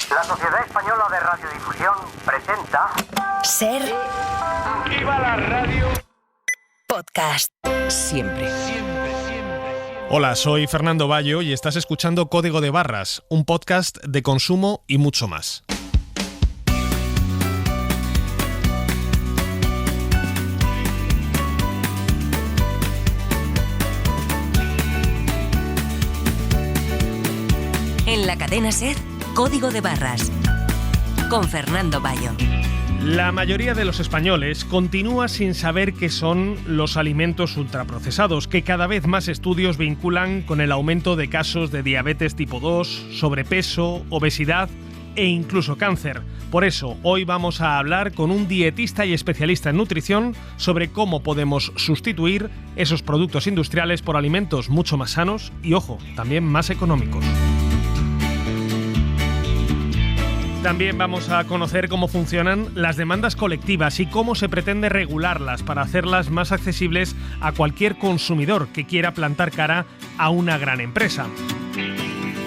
La Sociedad Española de Radiodifusión presenta... Ser... ¡Viva la radio! Podcast. Siempre. Hola, soy Fernando Bayo y estás escuchando Código de Barras, un podcast de consumo y mucho más. En la cadena SER, Código de Barras, con Fernando Bayo. La mayoría de los españoles continúa sin saber qué son los alimentos ultraprocesados, que cada vez más estudios vinculan con el aumento de casos de diabetes tipo 2, sobrepeso, obesidad e incluso cáncer. Por eso, hoy vamos a hablar con un dietista y especialista en nutrición sobre cómo podemos sustituir esos productos industriales por alimentos mucho más sanos y, ojo, también más económicos. También vamos a conocer cómo funcionan las demandas colectivas y cómo se pretende regularlas para hacerlas más accesibles a cualquier consumidor que quiera plantar cara a una gran empresa.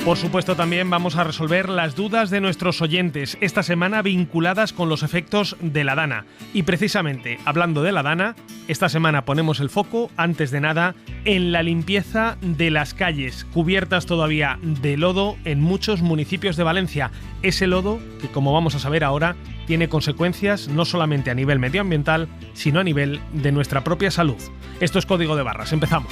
Por supuesto, también vamos a resolver las dudas de nuestros oyentes esta semana vinculadas con los efectos de la dana. Y precisamente, hablando de la dana, esta semana ponemos el foco, antes de nada, en la limpieza de las calles, cubiertas todavía de lodo en muchos municipios de Valencia. Ese lodo que, como vamos a saber ahora, tiene consecuencias no solamente a nivel medioambiental, sino a nivel de nuestra propia salud. Esto es Código de Barras. Empezamos.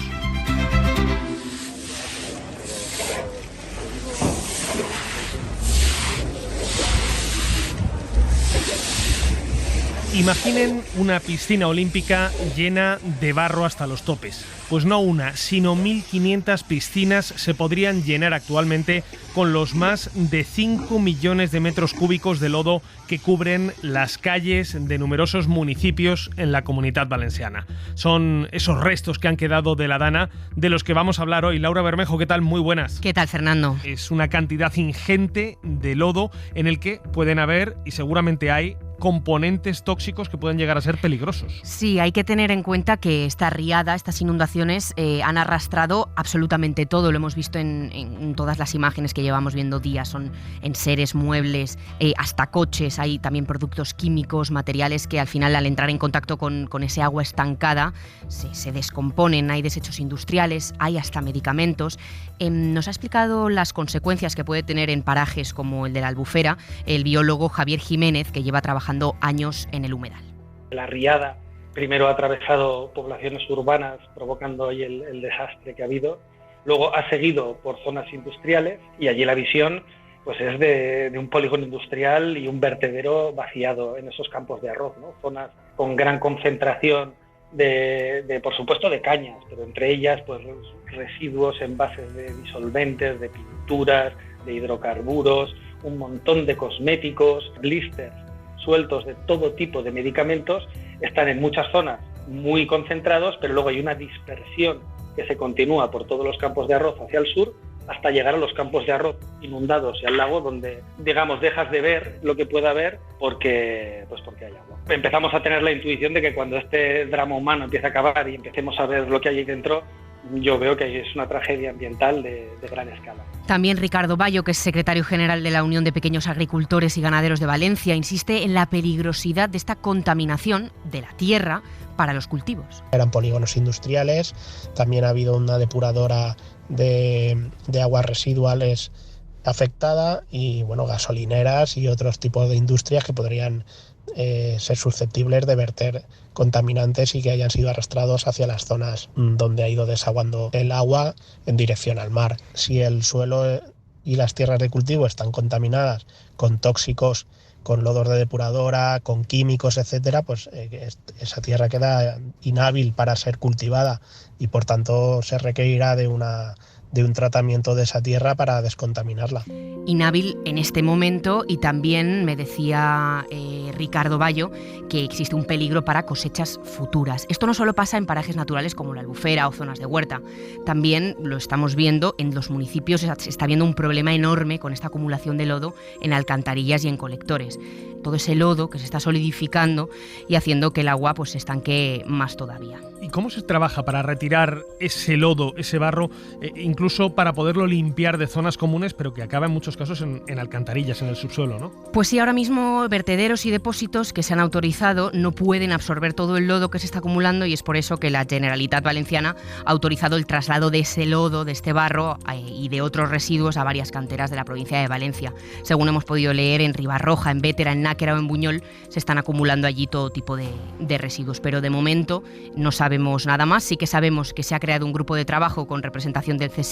Imaginen una piscina olímpica llena de barro hasta los topes. Pues no una, sino 1.500 piscinas se podrían llenar actualmente con los más de 5 millones de metros cúbicos de lodo que cubren las calles de numerosos municipios en la Comunidad Valenciana. Son esos restos que han quedado de la dana de los que vamos a hablar hoy. Laura Bermejo, ¿qué tal? Muy buenas. ¿Qué tal, Fernando? Es una cantidad ingente de lodo en el que pueden haber, y seguramente hay, componentes tóxicos que pueden llegar a ser peligrosos. Sí, hay que tener en cuenta que esta riada, estas inundaciones han arrastrado absolutamente todo. Lo hemos visto en todas las imágenes que llevamos viendo días. Son enseres, muebles, hasta coches. Hay también productos químicos, materiales que al final, al entrar en contacto con ese agua estancada, se descomponen. Hay desechos industriales, hay hasta medicamentos. Nos ha explicado las consecuencias que puede tener en parajes como el de la Albufera el biólogo Javier Jiménez, que lleva trabajando años en el humedal. La riada primero ha atravesado poblaciones urbanas provocando ahí el desastre que ha habido, luego ha seguido por zonas industriales y allí la visión pues es de un polígono industrial y un vertedero vaciado en esos campos de arroz, ¿no? Zonas con gran concentración de por supuesto de cañas, pero entre ellas pues residuos, envases de disolventes, de pinturas, de hidrocarburos, un montón de cosméticos, blisters sueltos de todo tipo de medicamentos. Están en muchas zonas muy concentrados, pero luego hay una dispersión que se continúa por todos los campos de arroz hacia el sur hasta llegar a los campos de arroz inundados y al lago, donde, digamos, dejas de ver lo que pueda haber porque hay agua. Empezamos a tener la intuición de que cuando este drama humano empiece a acabar y empecemos a ver lo que hay ahí dentro, yo veo que es una tragedia ambiental de gran escala. También Ricardo Bayo, que es secretario general de la Unión de Pequeños Agricultores y Ganaderos de Valencia, insiste en la peligrosidad de esta contaminación de la tierra para los cultivos. Eran polígonos industriales, también ha habido una depuradora de aguas residuales afectada y gasolineras y otros tipos de industrias que podrían ser susceptibles de verter contaminantes y que hayan sido arrastrados hacia las zonas donde ha ido desaguando el agua en dirección al mar. Si el suelo y las tierras de cultivo están contaminadas con tóxicos, con lodos de depuradora, con químicos, etcétera, pues esa tierra queda inhábil para ser cultivada y por tanto se requerirá de un tratamiento de esa tierra para descontaminarla. Inhábil en este momento, y también me decía Ricardo Bayo que existe un peligro para cosechas futuras. Esto no solo pasa en parajes naturales como la Albufera o zonas de huerta, también lo estamos viendo en los municipios. Se está viendo un problema enorme con esta acumulación de lodo en alcantarillas y en colectores. Todo ese lodo que se está solidificando y haciendo que el agua pues se estanque más todavía. ¿Y cómo se trabaja para retirar ese lodo, ese barro, incluso para poderlo limpiar de zonas comunes, pero que acaba en muchos casos en alcantarillas, en el subsuelo, ¿no? Pues sí, ahora mismo vertederos y depósitos que se han autorizado no pueden absorber todo el lodo que se está acumulando, y es por eso que la Generalitat Valenciana ha autorizado el traslado de ese lodo, de este barro y de otros residuos a varias canteras de la provincia de Valencia. Según hemos podido leer, en Ribarroja, en Bétera, en Náquera o en Buñol se están acumulando allí todo tipo de residuos, pero de momento no sabemos nada más. Sí que sabemos que se ha creado un grupo de trabajo con representación del CSIC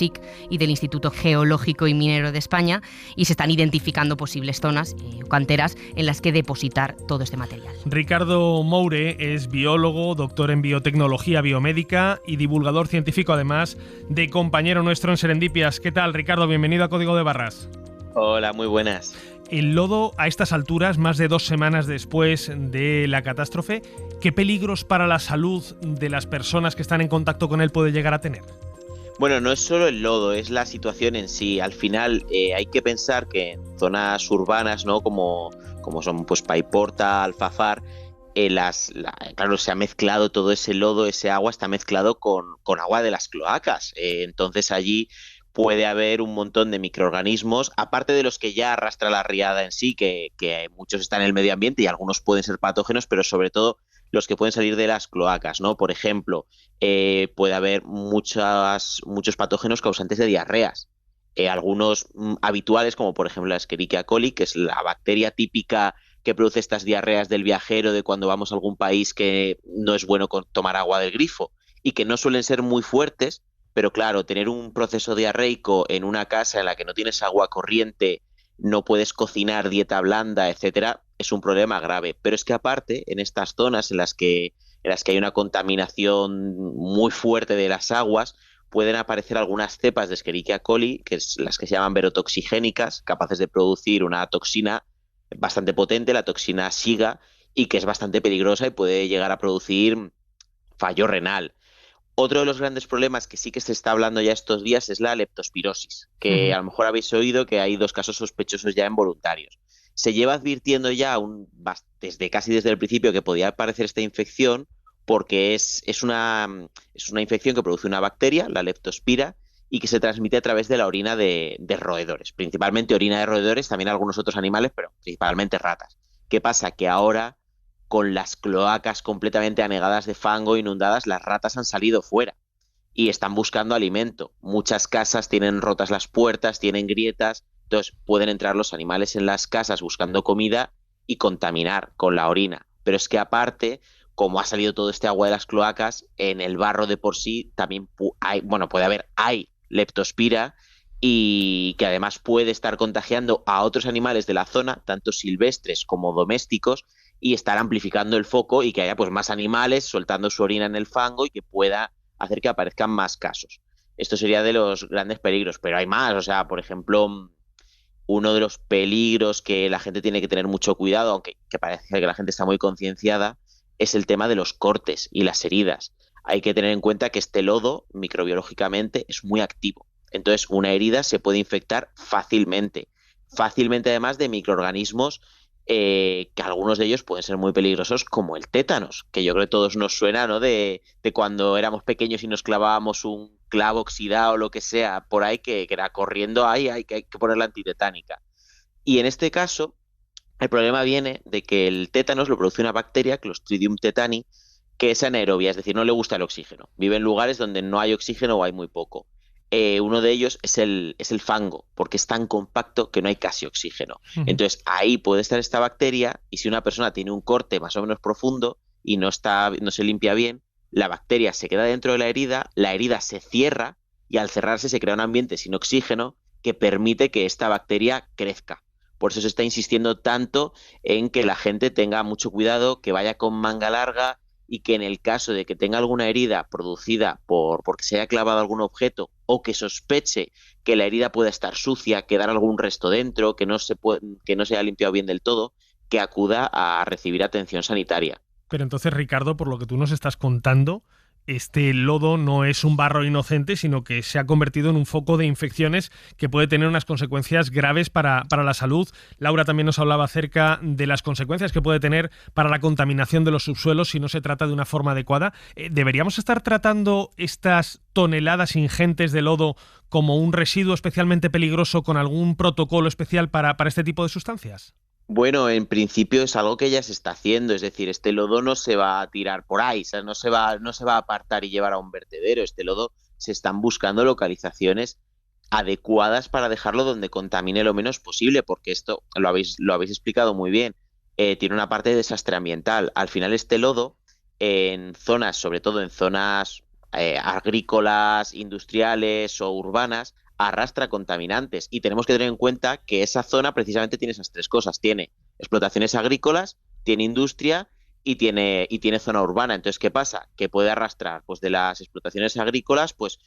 y del Instituto Geológico y Minero de España, y se están identificando posibles zonas o canteras en las que depositar todo este material. Ricardo Moure es biólogo, doctor en biotecnología biomédica y divulgador científico, además de compañero nuestro en Serendipias. ¿Qué tal, Ricardo? Bienvenido a Código de Barras. Hola, muy buenas. El lodo, a estas alturas, más de 2 semanas después de la catástrofe, ¿qué peligros para la salud de las personas que están en contacto con él puede llegar a tener? Bueno, no es solo el lodo, es la situación en sí. Al final hay que pensar que en zonas urbanas, ¿no? como son pues Paiporta, Alfafar, claro, se ha mezclado todo ese lodo, ese agua está mezclado con agua de las cloacas. Entonces allí puede haber un montón de microorganismos, aparte de los que ya arrastra la riada en sí, que muchos están en el medio ambiente y algunos pueden ser patógenos, pero sobre todo los que pueden salir de las cloacas, ¿no? Por ejemplo, puede haber muchos patógenos causantes de diarreas. Algunos habituales, como por ejemplo la Escherichia coli, que es la bacteria típica que produce estas diarreas del viajero de cuando vamos a algún país que no es bueno tomar agua del grifo, y que no suelen ser muy fuertes. Pero claro, tener un proceso diarreico en una casa en la que no tienes agua corriente, no puedes cocinar dieta blanda, etcétera, es un problema grave. Pero es que aparte, en estas zonas en las que hay una contaminación muy fuerte de las aguas, pueden aparecer algunas cepas de Escherichia coli, que es las que se llaman verotoxigénicas, capaces de producir una toxina bastante potente, la toxina Shiga, y que es bastante peligrosa y puede llegar a producir fallo renal. Otro de los grandes problemas que sí que se está hablando ya estos días es la leptospirosis, que a lo mejor habéis oído que hay 2 casos sospechosos ya en voluntarios. Se lleva advirtiendo ya casi desde el principio que podía aparecer esta infección, porque es una infección que produce una bacteria, la leptospira, y que se transmite a través de la orina de roedores, principalmente orina de roedores, también algunos otros animales, pero principalmente ratas. ¿Qué pasa? Que ahora, con las cloacas completamente anegadas de fango, inundadas, las ratas han salido fuera y están buscando alimento. Muchas casas tienen rotas las puertas, tienen grietas, entonces pueden entrar los animales en las casas buscando comida y contaminar con la orina. Pero es que aparte, como ha salido todo este agua de las cloacas, en el barro de por sí también hay leptospira, y que además puede estar contagiando a otros animales de la zona, tanto silvestres como domésticos, y estar amplificando el foco y que haya pues más animales soltando su orina en el fango y que pueda hacer que aparezcan más casos. Esto sería de los grandes peligros, pero hay más. O sea, por ejemplo, uno de los peligros que la gente tiene que tener mucho cuidado, aunque que parece que la gente está muy concienciada, es el tema de los cortes y las heridas. Hay que tener en cuenta que este lodo, microbiológicamente, es muy activo. Entonces, una herida se puede infectar fácilmente además de microorganismos que algunos de ellos pueden ser muy peligrosos, como el tétanos, que yo creo que a todos nos suena, ¿no? De cuando éramos pequeños y nos clavábamos un clavo oxidado o lo que sea por ahí, que era corriendo ahí, hay que poner la antitetánica. Y en este caso, el problema viene de que el tétanos lo produce una bacteria, Clostridium tetani, que es anaerobia, es decir, no le gusta el oxígeno. Vive en lugares donde no hay oxígeno o hay muy poco. Uno de ellos es el fango, porque es tan compacto que no hay casi oxígeno. Entonces ahí puede estar esta bacteria, y si una persona tiene un corte más o menos profundo y no se limpia bien, la bacteria se queda dentro de la herida se cierra, y al cerrarse se crea un ambiente sin oxígeno que permite que esta bacteria crezca. Por eso se está insistiendo tanto en que la gente tenga mucho cuidado, que vaya con manga larga, y que en el caso de que tenga alguna herida producida porque se haya clavado algún objeto, o que sospeche que la herida pueda estar sucia, quedar algún resto dentro, que no se haya limpiado bien del todo, que acuda a recibir atención sanitaria. Pero entonces, Ricardo, por lo que tú nos estás contando, este lodo no es un barro inocente, sino que se ha convertido en un foco de infecciones que puede tener unas consecuencias graves para la salud. Laura también nos hablaba acerca de las consecuencias que puede tener para la contaminación de los subsuelos si no se trata de una forma adecuada. ¿Deberíamos estar tratando estas toneladas ingentes de lodo como un residuo especialmente peligroso con algún protocolo especial para este tipo de sustancias? Bueno, en principio es algo que ya se está haciendo, es decir, este lodo no se va a tirar por ahí, ¿sabes? No se va a apartar y llevar a un vertedero. Este lodo se están buscando localizaciones adecuadas para dejarlo donde contamine lo menos posible, porque esto lo habéis explicado muy bien, tiene una parte de desastre ambiental. Al final este lodo, en zonas, sobre todo en zonas agrícolas, industriales o urbanas, arrastra contaminantes, y tenemos que tener en cuenta que esa zona precisamente tiene esas tres cosas: tiene explotaciones agrícolas, tiene industria y tiene zona urbana. Entonces, ¿qué pasa? Que puede arrastrar, pues, de las explotaciones agrícolas, pues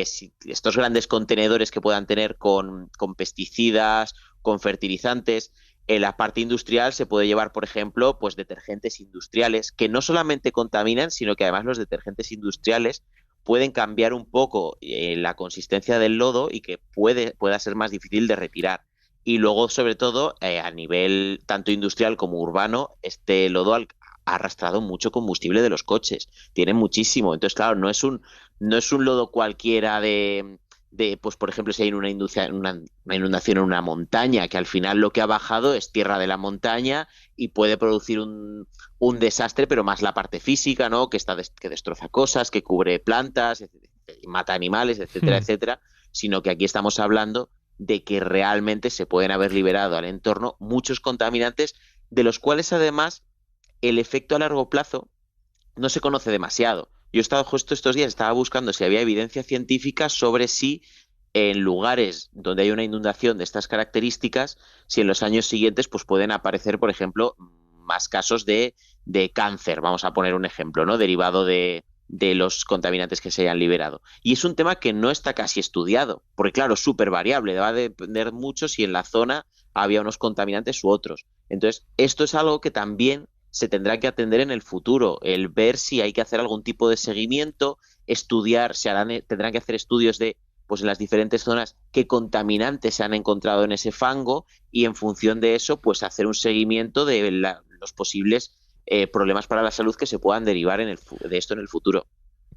si estos grandes contenedores que puedan tener con pesticidas, con fertilizantes. En la parte industrial se puede llevar, por ejemplo, pues detergentes industriales que no solamente contaminan, sino que además los detergentes industriales pueden cambiar un poco la consistencia del lodo y que pueda ser más difícil de retirar. Y luego, sobre todo, a nivel tanto industrial como urbano, este lodo ha arrastrado mucho combustible de los coches. Tiene muchísimo. Entonces, claro, no es un lodo cualquiera de pues, por ejemplo, si hay una inundación en una montaña, que al final lo que ha bajado es tierra de la montaña y puede producir un desastre, pero más la parte física, ¿no? Que destroza cosas, que cubre plantas, mata animales, etcétera, etcétera, sino que aquí estamos hablando de que realmente se pueden haber liberado al entorno muchos contaminantes, de los cuales además el efecto a largo plazo no se conoce demasiado. Yo he estado justo estos días, estaba buscando si había evidencia científica sobre si en lugares donde hay una inundación de estas características, si en los años siguientes pues pueden aparecer, por ejemplo, más casos de cáncer, vamos a poner un ejemplo, ¿no? Derivado de los contaminantes que se hayan liberado. Y es un tema que no está casi estudiado, porque claro, es súper variable, va a depender mucho si en la zona había unos contaminantes u otros. Entonces, esto es algo que también se tendrá que atender en el futuro, el ver si hay que hacer algún tipo de seguimiento, estudiar, tendrán que hacer estudios de, pues en las diferentes zonas, qué contaminantes se han encontrado en ese fango, y en función de eso, pues hacer un seguimiento de los posibles problemas para la salud que se puedan derivar de esto en el futuro.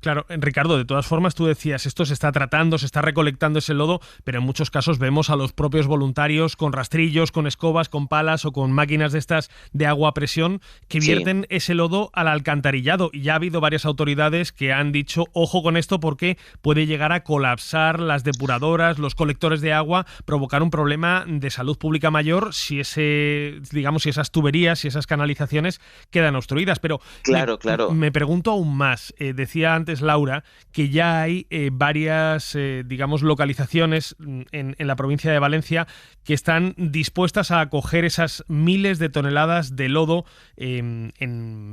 Claro, Ricardo, de todas formas tú decías, esto se está tratando, se está recolectando ese lodo, pero en muchos casos vemos a los propios voluntarios con rastrillos, con escobas, con palas o con máquinas de estas de agua a presión que vierten ese lodo al alcantarillado. Y ya ha habido varias autoridades que han dicho, ojo con esto porque puede llegar a colapsar las depuradoras, los colectores de agua, provocar un problema de salud pública mayor si esas tuberías, si esas canalizaciones quedan obstruidas. Pero claro. Me pregunto aún más, decía antes Laura, que ya hay varias, localizaciones en la provincia de Valencia que están dispuestas a acoger esas miles de toneladas de lodo en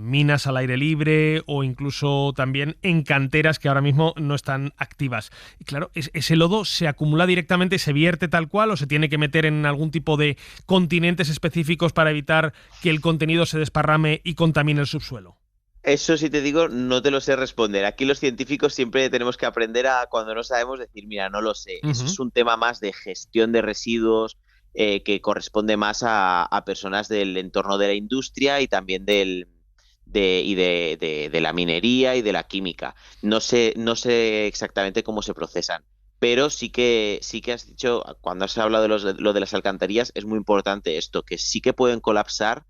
minas al aire libre o incluso también en canteras que ahora mismo no están activas. Y claro, ¿ese lodo se acumula directamente, se vierte tal cual o se tiene que meter en algún tipo de continentes específicos para evitar que el contenido se desparrame y contamine el subsuelo? Eso, si te digo, no te lo sé responder. Aquí los científicos siempre tenemos que aprender a, cuando no sabemos, decir, mira, no lo sé. Eso es un tema más de gestión de residuos que corresponde más a personas del entorno de la industria y también de la minería y de la química. No sé exactamente cómo se procesan, pero sí que has dicho, cuando has hablado de lo de las alcantarillas, es muy importante esto, que sí que pueden colapsar,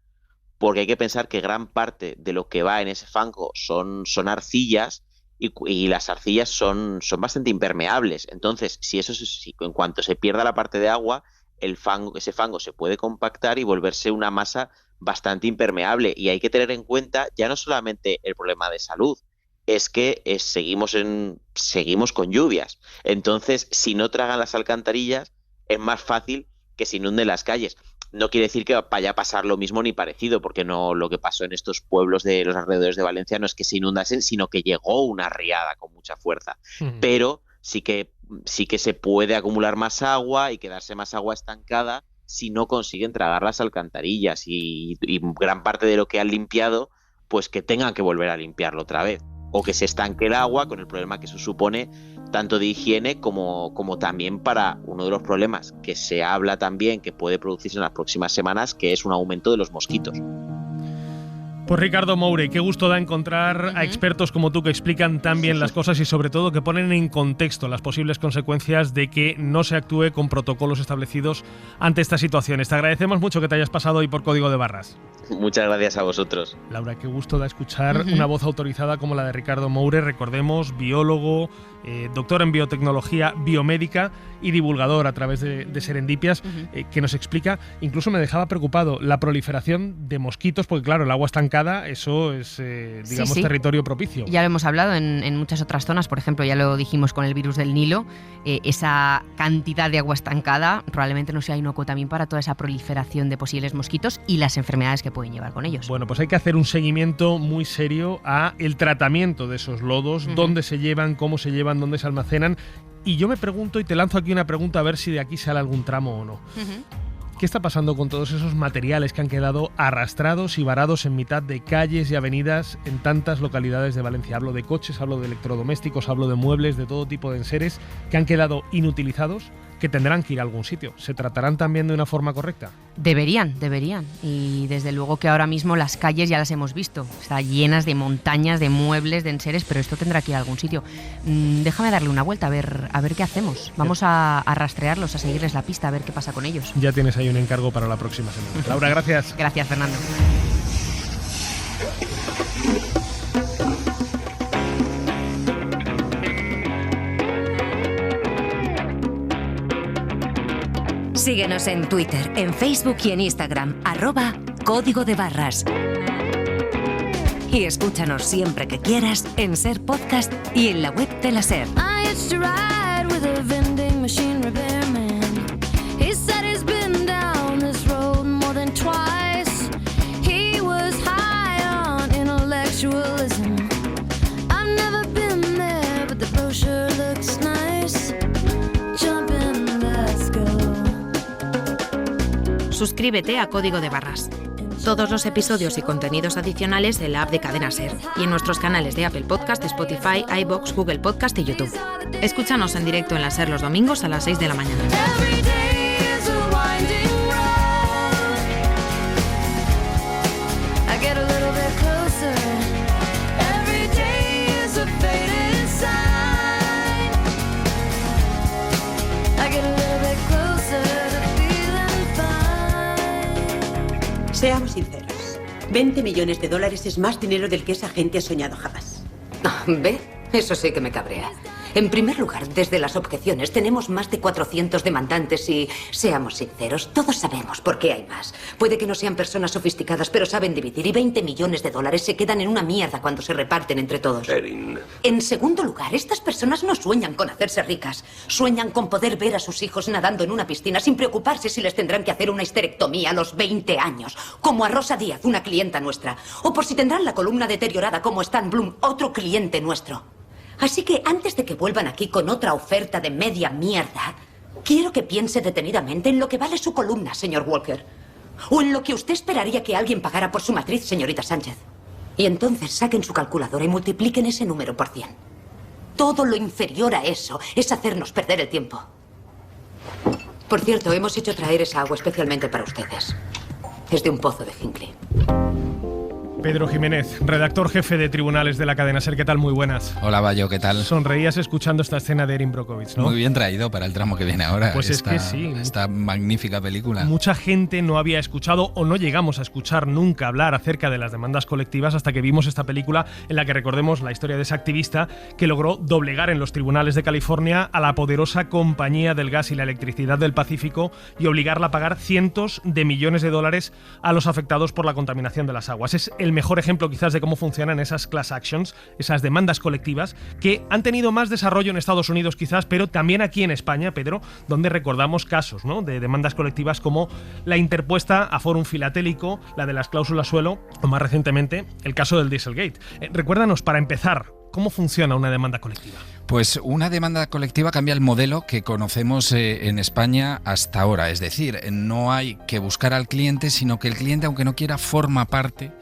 porque hay que pensar que gran parte de lo que va en ese fango son arcillas y las arcillas son bastante impermeables. Entonces, si en cuanto se pierda la parte de agua, ese fango se puede compactar y volverse una masa bastante impermeable. Y hay que tener en cuenta ya no solamente el problema de salud, es que seguimos con lluvias. Entonces, si no tragan las alcantarillas, es más fácil que se inunden las calles. No quiere decir que vaya a pasar lo mismo ni parecido, porque no, lo que pasó en estos pueblos de los alrededores de Valencia no es que se inundasen, sino que llegó una riada con mucha fuerza. Pero sí que se puede acumular más agua y quedarse más agua estancada si no consiguen tragar las alcantarillas y gran parte de lo que han limpiado, pues que tengan que volver a limpiarlo otra vez. o que se estanque el agua, con el problema que eso supone tanto de higiene como también para uno de los problemas que se habla también que puede producirse en las próximas semanas, que es un aumento de los mosquitos. Pues Ricardo Moure, qué gusto da encontrar a expertos como tú que explican tan bien las cosas y sobre todo que ponen en contexto las posibles consecuencias de que no se actúe con protocolos establecidos ante estas situaciones. Te agradecemos mucho que te hayas pasado hoy por Código de Barras. Muchas gracias a vosotros. Laura, qué gusto da escuchar una voz autorizada como la de Ricardo Moure, recordemos, biólogo, doctor en biotecnología biomédica y divulgador a través de Serendipias, que nos explica, incluso me dejaba preocupado, la proliferación de mosquitos, porque claro, el agua estancada, eso es, digamos, territorio propicio. Ya lo hemos hablado en muchas otras zonas, por ejemplo, ya lo dijimos con el virus del Nilo, esa cantidad de agua estancada probablemente no sea inocuo también para toda esa proliferación de posibles mosquitos y las enfermedades que pueden llevar con ellos. Bueno, pues hay que hacer un seguimiento muy serio a el tratamiento de esos lodos, dónde se llevan, cómo se llevan, dónde se almacenan. Y yo me pregunto, y te lanzo aquí una pregunta a ver si de aquí sale algún tramo o no. ¿Qué está pasando con todos esos materiales que han quedado arrastrados y varados en mitad de calles y avenidas en tantas localidades de Valencia? Hablo de coches, hablo de electrodomésticos, hablo de muebles, de todo tipo de enseres que han quedado inutilizados, que tendrán que ir a algún sitio. ¿Se tratarán también de una forma correcta? Deberían. Y desde luego que ahora mismo las calles ya las hemos visto. Están llenas de montañas, de muebles, de enseres, pero esto tendrá que ir a algún sitio. Déjame darle una vuelta a ver qué hacemos. Vamos a rastrearlos, a seguirles la pista, a ver qué pasa con ellos. Ya tienes ahí un encargo para la próxima semana. Laura, gracias. Gracias, Fernando. Síguenos en Twitter, en Facebook y en Instagram, @Código de Barras. Y escúchanos siempre que quieras en Ser Podcast y en la web de la Ser. Suscríbete a Código de Barras. Todos los episodios y contenidos adicionales en la app de Cadena Ser y en nuestros canales de Apple Podcast, Spotify, iVoox, Google Podcast y YouTube. Escúchanos en directo en la Ser los domingos a las 6 de la mañana. Seamos sinceros. 20 millones de dólares es más dinero del que esa gente ha soñado jamás. ¿Ve? Eso sí que me cabrea. En primer lugar, desde las objeciones tenemos más de 400 demandantes y, seamos sinceros, todos sabemos por qué hay más. Puede que no sean personas sofisticadas, pero saben dividir y 20 millones de dólares se quedan en una mierda cuando se reparten entre todos. Erin. En segundo lugar, estas personas no sueñan con hacerse ricas. Sueñan con poder ver a sus hijos nadando en una piscina sin preocuparse si les tendrán que hacer una histerectomía a los 20 años, como a Rosa Díaz, una clienta nuestra, o por si tendrán la columna deteriorada como Stan Bloom, otro cliente nuestro. Así que antes de que vuelvan aquí con otra oferta de media mierda, quiero que piense detenidamente en lo que vale su columna, señor Walker. O en lo que usted esperaría que alguien pagara por su matriz, señorita Sánchez. Y entonces saquen su calculadora y multipliquen ese número por 100. Todo lo inferior a eso es hacernos perder el tiempo. Por cierto, hemos hecho traer esa agua especialmente para ustedes. Es de un pozo de Hinckley. Pedro Jiménez, redactor jefe de Tribunales de la Cadena Ser, ¿qué tal? Muy buenas. Hola, Bayo, ¿qué tal? Sonreías escuchando esta escena de Erin Brockovich, ¿no? Muy bien traído para el tramo que viene ahora. Pues es que sí. Esta magnífica película. Mucha gente no había escuchado o no llegamos a escuchar nunca hablar acerca de las demandas colectivas hasta que vimos esta película en la que recordemos la historia de esa activista que logró doblegar en los tribunales de California a la poderosa compañía del gas y la electricidad del Pacífico y obligarla a pagar cientos de millones de dólares a los afectados por la contaminación de las aguas. Es el mejor ejemplo quizás de cómo funcionan esas class actions, esas demandas colectivas que han tenido más desarrollo en Estados Unidos quizás, pero también aquí en España, Pedro, donde recordamos casos, ¿no?, de demandas colectivas como la interpuesta a Fórum Filatélico, la de las cláusulas suelo o más recientemente el caso del Dieselgate. Recuérdanos, para empezar, ¿cómo funciona una demanda colectiva? Pues una demanda colectiva cambia el modelo que conocemos en España hasta ahora. Es decir, no hay que buscar al cliente, sino que el cliente, aunque no quiera, forma parte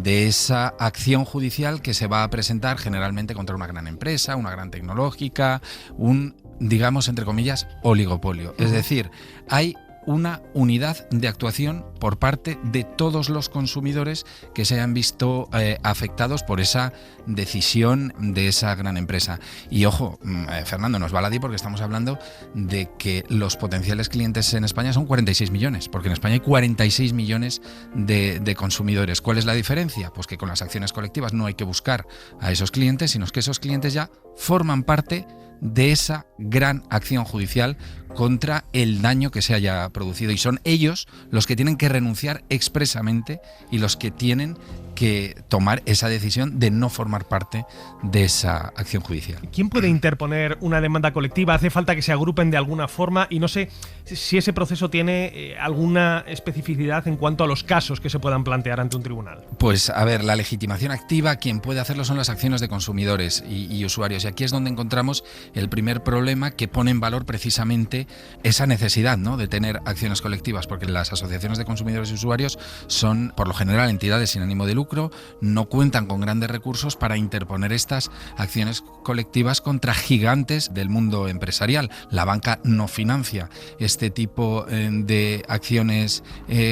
de esa acción judicial que se va a presentar generalmente contra una gran empresa, una gran tecnológica, un, digamos, entre comillas, oligopolio. Es decir, hay una unidad de actuación por parte de todos los consumidores que se han visto afectados por esa decisión de esa gran empresa. Y ojo, Fernando, nos baladí porque estamos hablando de que los potenciales clientes en España son 46 millones, porque en España hay 46 millones de consumidores. ¿Cuál es la diferencia? Pues que con las acciones colectivas no hay que buscar a esos clientes, sino que esos clientes ya forman parte de esa gran acción judicial contra el daño que se haya producido, y son ellos los que tienen que renunciar expresamente y los que tienen que tomar esa decisión de no formar parte de esa acción judicial. ¿Quién puede interponer una demanda colectiva? ¿Hace falta que se agrupen de alguna forma? Y no sé si ese proceso tiene alguna especificidad en cuanto a los casos que se puedan plantear ante un tribunal. Pues a ver, la legitimación activa, quien puede hacerlo son las acciones de consumidores y usuarios, y aquí es donde encontramos el primer problema que pone en valor precisamente esa necesidad, ¿no?, de tener acciones colectivas, porque las asociaciones de consumidores y usuarios son por lo general entidades sin ánimo de lucro, no cuentan con grandes recursos para interponer estas acciones colectivas contra gigantes del mundo empresarial. La banca no financia este tipo de acciones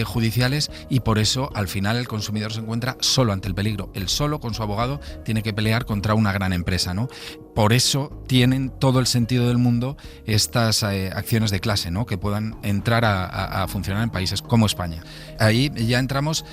judiciales, y por eso al final el consumidor se encuentra solo ante el peligro. Él solo con su abogado tiene que pelear contra una gran empresa, ¿no? Por eso tienen todo el sentido del mundo estas acciones de clase, ¿no?, que puedan entrar a funcionar en países como España. Ahí ya entramos,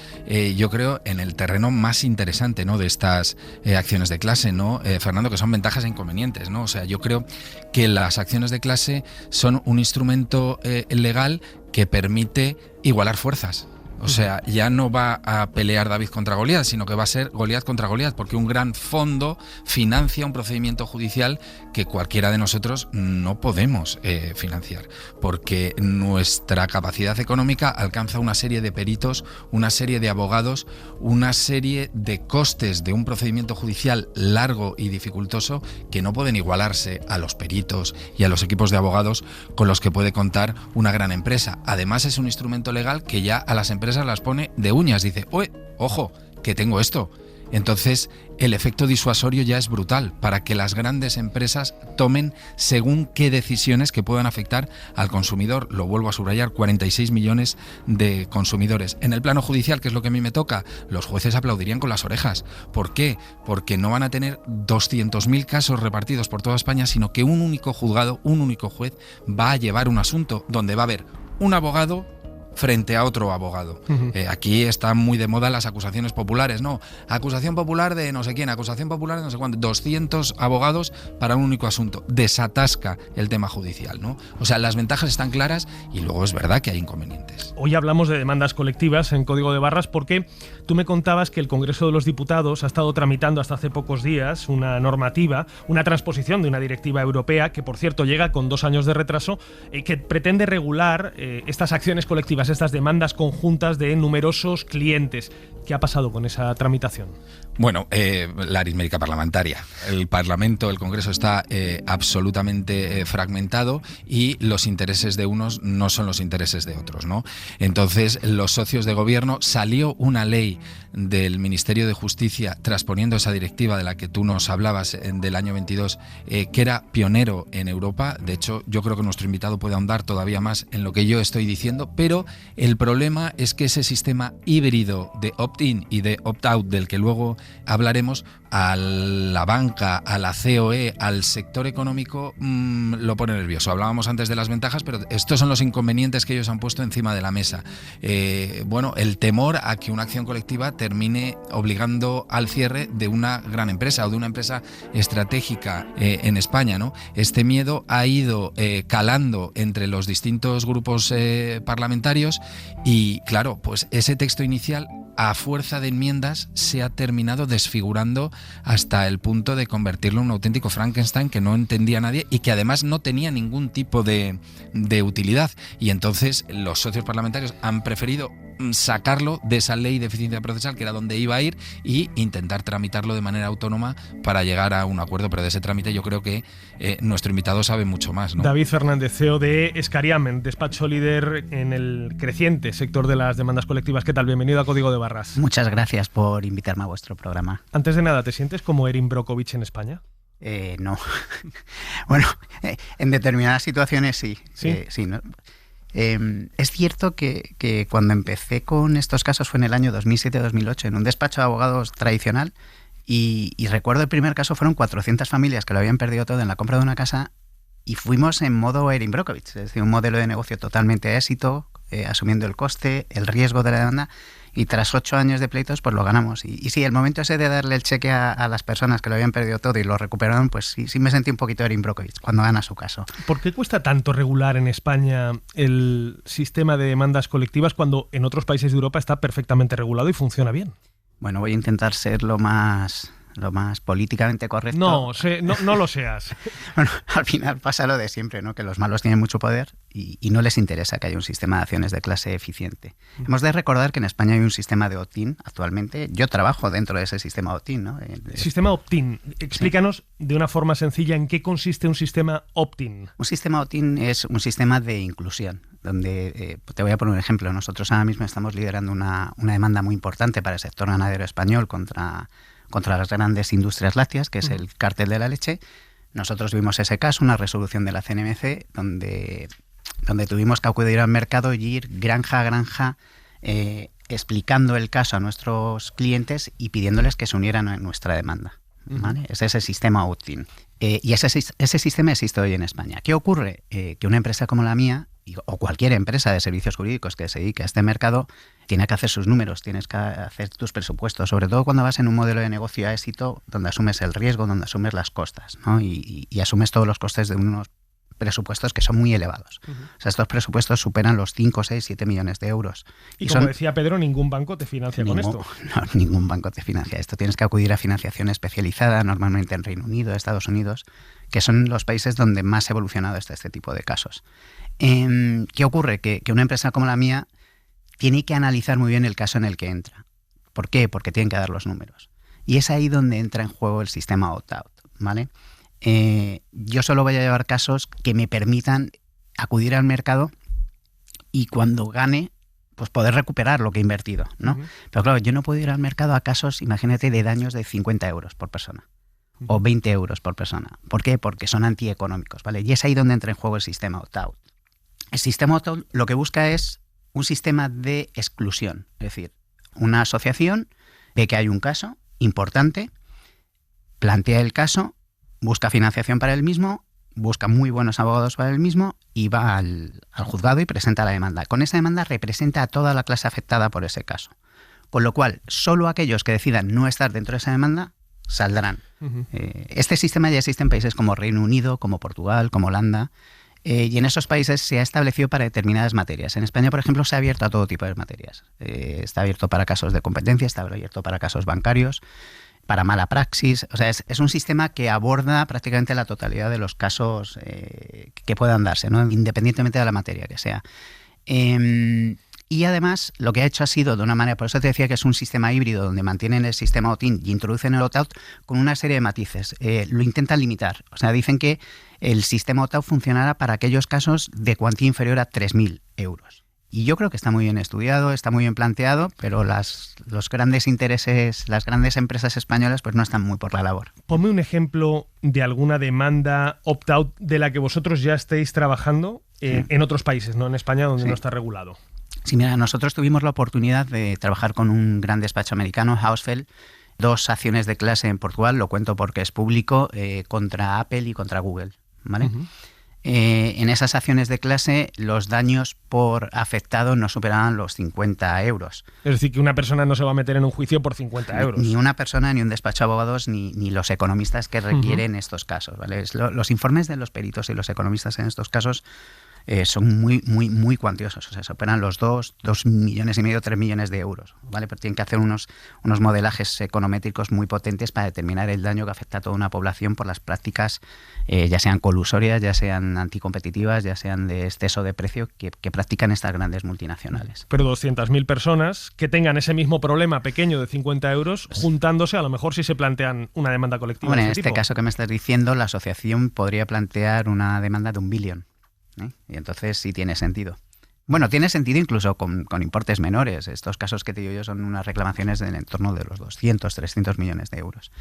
yo creo, en el terreno más interesante, ¿no?, de estas acciones de clase, ¿no, Fernando? Que son ventajas e inconvenientes, ¿no? O sea, yo creo que las acciones de clase son un instrumento legal que permite igualar fuerzas. O sea, ya no va a pelear David contra Goliat, sino que va a ser Goliat contra Goliat, porque un gran fondo financia un procedimiento judicial que cualquiera de nosotros no podemos financiar, porque nuestra capacidad económica alcanza una serie de peritos, una serie de abogados, una serie de costes de un procedimiento judicial largo y dificultoso que no pueden igualarse a los peritos y a los equipos de abogados con los que puede contar una gran empresa. Además, es un instrumento legal que ya a las empresas las pone de uñas, dice, oye, ojo, que tengo esto. Entonces el efecto disuasorio ya es brutal para que las grandes empresas tomen según qué decisiones que puedan afectar al consumidor. Lo vuelvo a subrayar, 46 millones de consumidores. En el plano judicial, que es lo que a mí me toca, los jueces aplaudirían con las orejas. ¿Por qué? Porque no van a tener 200.000 casos repartidos por toda España, sino que un único juzgado, un único juez va a llevar un asunto donde va a haber un abogado frente a otro abogado. Aquí están muy de moda las acusaciones populares, ¿no? Acusación popular de no sé quién, acusación popular de no sé cuánto. 200 abogados para un único asunto. Desatasca el tema judicial, ¿no? O sea, las ventajas están claras y luego es verdad que hay inconvenientes. Hoy hablamos de demandas colectivas en Código de Barras porque tú me contabas que el Congreso de los Diputados ha estado tramitando hasta hace pocos días una normativa, una transposición de una directiva europea que, por cierto, llega con 2 años de retraso, que pretende regular estas acciones colectivas, estas demandas conjuntas de numerosos clientes. ¿Qué ha pasado con esa tramitación? Bueno, la aritmética parlamentaria. El Parlamento, el Congreso está absolutamente fragmentado y los intereses de unos no son los intereses de otros, ¿no? Entonces, los socios de gobierno, salió una ley del Ministerio de Justicia transponiendo esa directiva de la que tú nos hablabas del año 22, que era pionero en Europa. De hecho, yo creo que nuestro invitado puede ahondar todavía más en lo que yo estoy diciendo, pero el problema es que ese sistema híbrido de opt-in y de opt-out, del que luego hablaremos, a la banca, a la COE, al sector económico, lo pone nervioso. Hablábamos antes de las ventajas, pero estos son los inconvenientes que ellos han puesto encima de la mesa. Bueno, el temor a que una acción colectiva termine obligando al cierre de una gran empresa o de una empresa estratégica en España, ¿no? Este miedo ha ido calando entre los distintos grupos parlamentarios y, claro, pues ese texto inicial, a fuerza de enmiendas, se ha terminado desfigurando hasta el punto de convertirlo en un auténtico Frankenstein que no entendía nadie y que además no tenía ningún tipo de utilidad. Y entonces los socios parlamentarios han preferido sacarlo de esa ley de eficiencia procesal, que era donde iba a ir, y intentar tramitarlo de manera autónoma para llegar a un acuerdo. Pero de ese trámite yo creo que nuestro invitado sabe mucho más, ¿no? David Fernández, CEO de Scariamen, despacho líder en el creciente sector de las demandas colectivas. ¿Qué tal? Bienvenido a Código de Barras. Muchas gracias por invitarme a vuestro programa. Antes de nada, ¿te sientes como Erin Brockovich en España? No. Bueno, en determinadas situaciones sí. Sí, ¿no? Es cierto que cuando empecé con estos casos fue en el año 2007-2008 en un despacho de abogados tradicional y recuerdo el primer caso fueron 400 familias que lo habían perdido todo en la compra de una casa y fuimos en modo Erin Brockovich, es decir, un modelo de negocio totalmente a éxito, asumiendo el coste, el riesgo de la demanda, y tras 8 años de pleitos pues lo ganamos. Y sí, el momento ese de darle el cheque a las personas que lo habían perdido todo y lo recuperaron, pues sí me sentí un poquito Erin Brockovich cuando gana su caso. ¿Por qué cuesta tanto regular en España el sistema de demandas colectivas cuando en otros países de Europa está perfectamente regulado y funciona bien? Bueno, voy a intentar ser lo más políticamente correcto. No lo seas. Bueno, al final pasa lo de siempre, ¿no? Que los malos tienen mucho poder y no les interesa que haya un sistema de acciones de clase eficiente. Hemos de recordar que en España hay un sistema de opt-in actualmente. Yo trabajo dentro de ese sistema opt-in, ¿no? Sistema opt-in. Explícanos de una forma sencilla en qué consiste un sistema opt-in. Un sistema opt-in es un sistema de inclusión, donde, te voy a poner un ejemplo, nosotros ahora mismo estamos liderando una demanda muy importante para el sector ganadero español contra las grandes industrias lácteas, que es el cártel de la leche. Nosotros vimos ese caso, una resolución de la CNMC, donde tuvimos que acudir al mercado y ir granja a granja explicando el caso a nuestros clientes y pidiéndoles que se unieran a nuestra demanda. ¿Vale? Es ese sistema opt-in. Y ese sistema existe hoy en España. ¿Qué ocurre? Que una empresa como la mía, o cualquier empresa de servicios jurídicos que se dedique a este mercado, tiene que hacer sus números, tienes que hacer tus presupuestos, sobre todo cuando vas en un modelo de negocio a éxito donde asumes el riesgo, donde asumes las costas, ¿no? y asumes todos los costes de unos presupuestos que son muy elevados. O sea, estos presupuestos superan los 5, 6, 7 millones de euros. Y como decía Pedro, ningún banco te financia con esto. No, ningún banco te financia esto. Tienes que acudir a financiación especializada, normalmente en Reino Unido, Estados Unidos, que son los países donde más ha evolucionado este tipo de casos. ¿Qué ocurre? Que una empresa como la mía tiene que analizar muy bien el caso en el que entra. ¿Por qué? Porque tienen que dar los números. Y es ahí donde entra en juego el sistema opt-out, ¿vale? Yo solo voy a llevar casos que me permitan acudir al mercado y cuando gane, pues poder recuperar lo que he invertido, ¿no? Pero claro, yo no puedo ir al mercado a casos, imagínate, de daños de 50 euros por persona o 20 euros por persona. ¿Por qué? Porque son antieconómicos, ¿vale? Y es ahí donde entra en juego el sistema opt-out. El sistema opt-out lo que busca es un sistema de exclusión, es decir, una asociación ve que hay un caso importante, plantea el caso, busca financiación para el mismo, busca muy buenos abogados para el mismo y va al juzgado y presenta la demanda. Con esa demanda representa a toda la clase afectada por ese caso. Con lo cual, solo aquellos que decidan no estar dentro de esa demanda saldrán. Este sistema ya existe en países como Reino Unido, como Portugal, como Holanda. Y en esos países se ha establecido para determinadas materias. En España, por ejemplo, se ha abierto a todo tipo de materias. Está abierto para casos de competencia, está abierto para casos bancarios, para mala praxis. O sea, es un sistema que aborda prácticamente la totalidad de los casos que puedan darse, ¿no? Independientemente de la materia que sea. Y además, lo que ha hecho ha sido de una manera, por eso te decía que es un sistema híbrido donde mantienen el sistema opt-in y introducen el opt-out con una serie de matices. Lo intentan limitar. O sea, dicen que el sistema opt-out funcionará para aquellos casos de cuantía inferior a 3.000 euros. Y yo creo que está muy bien estudiado, está muy bien planteado, pero los grandes intereses, las grandes empresas españolas, pues no están muy por la labor. Ponme un ejemplo de alguna demanda opt-out de la que vosotros ya estéis trabajando en otros países, no en España, donde no está regulado. Sí, mira, nosotros tuvimos la oportunidad de trabajar con un gran despacho americano, Hausfeld, 2 acciones de clase en Portugal, lo cuento porque es público, contra Apple y contra Google, ¿vale? En esas acciones de clase los daños por afectado no superaban los 50 euros. Es decir, que una persona no se va a meter en un juicio por 50 euros. Ni una persona, ni un despacho de abogados, ni los economistas que requieren estos casos, ¿vale? Los informes de los peritos y los economistas en estos casos son muy cuantiosos. O sea, se operan los 2 millones y medio, 3 millones de euros, ¿vale? Pero tienen que hacer unos modelajes econométricos muy potentes para determinar el daño que afecta a toda una población por las prácticas, ya sean colusorias, ya sean anticompetitivas, ya sean de exceso de precio que practican estas grandes multinacionales. Pero 200.000 personas que tengan ese mismo problema pequeño de 50 euros, juntándose, a lo mejor si se plantean una demanda colectiva. Bueno, de en este este tipo. caso que me estás diciendo, la asociación podría plantear una demanda de 1 billón. Y entonces sí tiene sentido. Bueno, tiene sentido incluso con importes menores. Estos casos que te digo yo son unas reclamaciones del entorno de los 200, 300 millones de euros.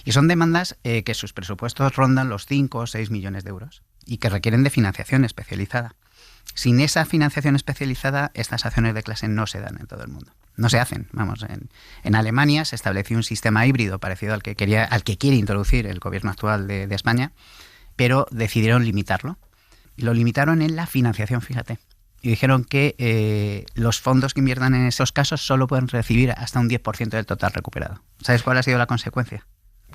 Y son demandas que sus presupuestos rondan los 5 o 6 millones de euros y que requieren de financiación especializada. Sin esa financiación especializada, estas acciones de clase no se dan en todo el mundo. No se hacen. Vamos, en Alemania se estableció un sistema híbrido parecido al que quiere introducir el gobierno actual de España, pero decidieron limitarlo. Y lo limitaron en la financiación, fíjate. Y dijeron que los fondos que inviertan en esos casos solo pueden recibir hasta un 10% del total recuperado. ¿Sabes cuál ha sido la consecuencia?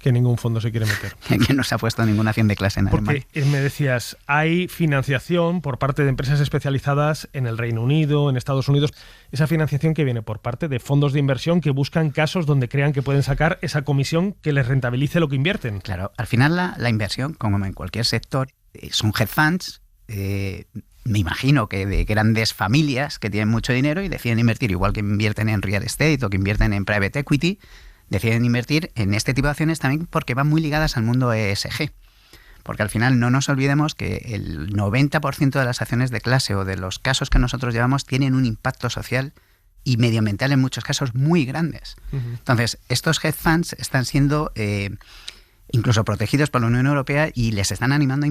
Que ningún fondo se quiere meter. Que no se ha puesto ninguna acción de clase en Alemania. Porque me decías, hay financiación por parte de empresas especializadas en el Reino Unido, en Estados Unidos. Esa financiación que viene por parte de fondos de inversión que buscan casos donde crean que pueden sacar esa comisión que les rentabilice lo que invierten. Claro, al final la inversión, como en cualquier sector, son hedge funds. Me imagino que de grandes familias que tienen mucho dinero y deciden invertir, igual que invierten en real estate o que invierten en private equity, deciden invertir en este tipo de acciones también porque van muy ligadas al mundo ESG. Porque al final no nos olvidemos que el 90% de las acciones de clase o de los casos que nosotros llevamos tienen un impacto social y medioambiental en muchos casos muy grandes. Entonces, estos hedge funds están siendo incluso protegidos por la Unión Europea y les están animando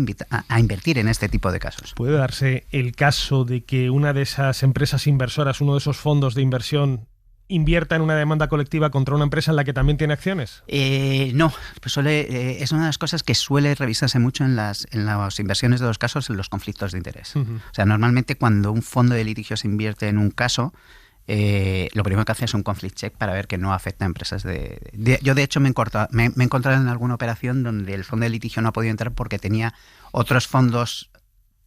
a invertir en este tipo de casos. ¿Puede darse el caso de que una de esas empresas inversoras, uno de esos fondos de inversión, invierta en una demanda colectiva contra una empresa en la que también tiene acciones? No, pues es una de las cosas que suele revisarse mucho en las inversiones de los casos, en los conflictos de interés. O sea, normalmente cuando un fondo de litigio se invierte en un caso, lo primero que hace es un conflict check para ver que no afecta a empresas yo de hecho me he encontrado en alguna operación donde el fondo de litigio no ha podido entrar porque tenía otros fondos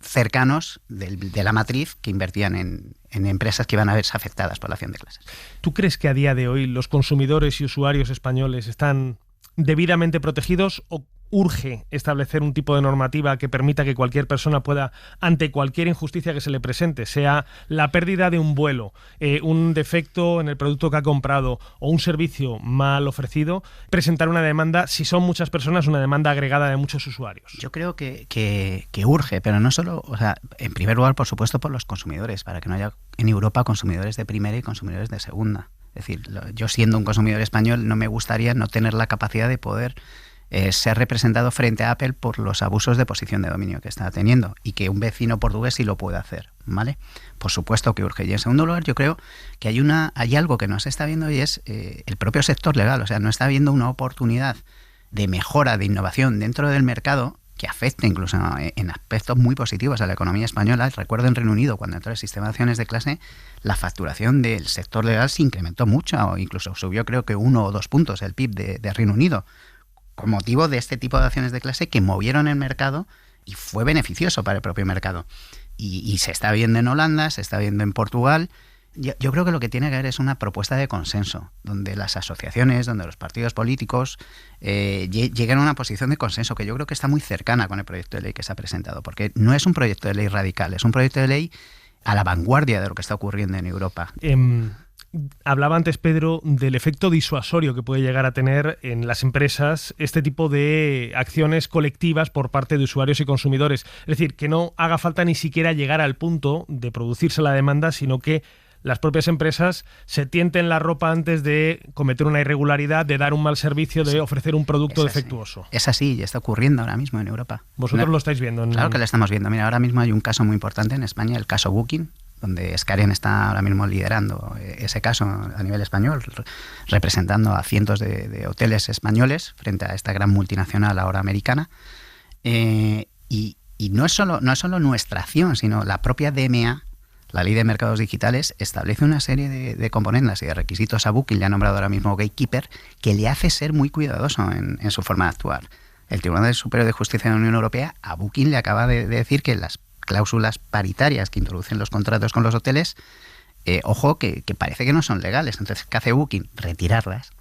cercanos de la matriz que invertían en empresas que iban a verse afectadas por la acción de clases. ¿Tú crees que a día de hoy los consumidores y usuarios españoles están debidamente protegidos o urge establecer un tipo de normativa que permita que cualquier persona pueda, ante cualquier injusticia que se le presente, sea la pérdida de un vuelo, un defecto en el producto que ha comprado o un servicio mal ofrecido, presentar una demanda, si son muchas personas, una demanda agregada de muchos usuarios? Yo creo que urge, pero no solo, o sea, en primer lugar, por supuesto, por los consumidores, para que no haya en Europa consumidores de primera y consumidores de segunda. Es decir, yo siendo un consumidor español no me gustaría no tener la capacidad de poder ser representado frente a Apple por los abusos de posición de dominio que está teniendo y que un vecino portugués sí lo puede hacer, ¿vale? Por supuesto que urge. Y en segundo lugar, yo creo que hay algo que no se está viendo y es el propio sector legal. O sea, no está viendo una oportunidad de mejora, de innovación dentro del mercado que afecte incluso en aspectos muy positivos a la economía española. Recuerdo en Reino Unido, cuando entró el sistema de acciones de clase, la facturación del sector legal se incrementó mucho o incluso subió creo que 1 o 2 puntos el PIB de Reino Unido, con motivo de este tipo de acciones de clase que movieron el mercado y fue beneficioso para el propio mercado. Y se está viendo en Holanda, se está viendo en Portugal. Yo creo que lo que tiene que haber es una propuesta de consenso, donde las asociaciones, donde los partidos políticos lleguen a una posición de consenso, que yo creo que está muy cercana con el proyecto de ley que se ha presentado, porque no es un proyecto de ley radical, es un proyecto de ley a la vanguardia de lo que está ocurriendo en Europa. Hablaba antes, Pedro, del efecto disuasorio que puede llegar a tener en las empresas este tipo de acciones colectivas por parte de usuarios y consumidores. Es decir, que no haga falta ni siquiera llegar al punto de producirse la demanda, sino que las propias empresas se tienten la ropa antes de cometer una irregularidad, de dar un mal servicio, de ofrecer un producto defectuoso. Es así, y está ocurriendo ahora mismo en Europa. ¿Vosotros lo estáis viendo? Claro que lo estamos viendo. Mira, ahora mismo hay un caso muy importante en España, el caso Booking, donde Scarian está ahora mismo liderando ese caso a nivel español, representando a cientos de hoteles españoles frente a esta gran multinacional ahora americana. Y no es solo nuestra acción, sino la propia DMA, la Ley de Mercados Digitales, establece una serie de componentes y de requisitos a Booking, le ha nombrado ahora mismo Gatekeeper, que le hace ser muy cuidadoso en su forma de actuar. El Tribunal Superior de Justicia de la Unión Europea a Booking le acaba de decir que cláusulas paritarias que introducen los contratos con los hoteles, ojo, que parece que no son legales. Entonces, ¿qué hace Booking? Retirarlas.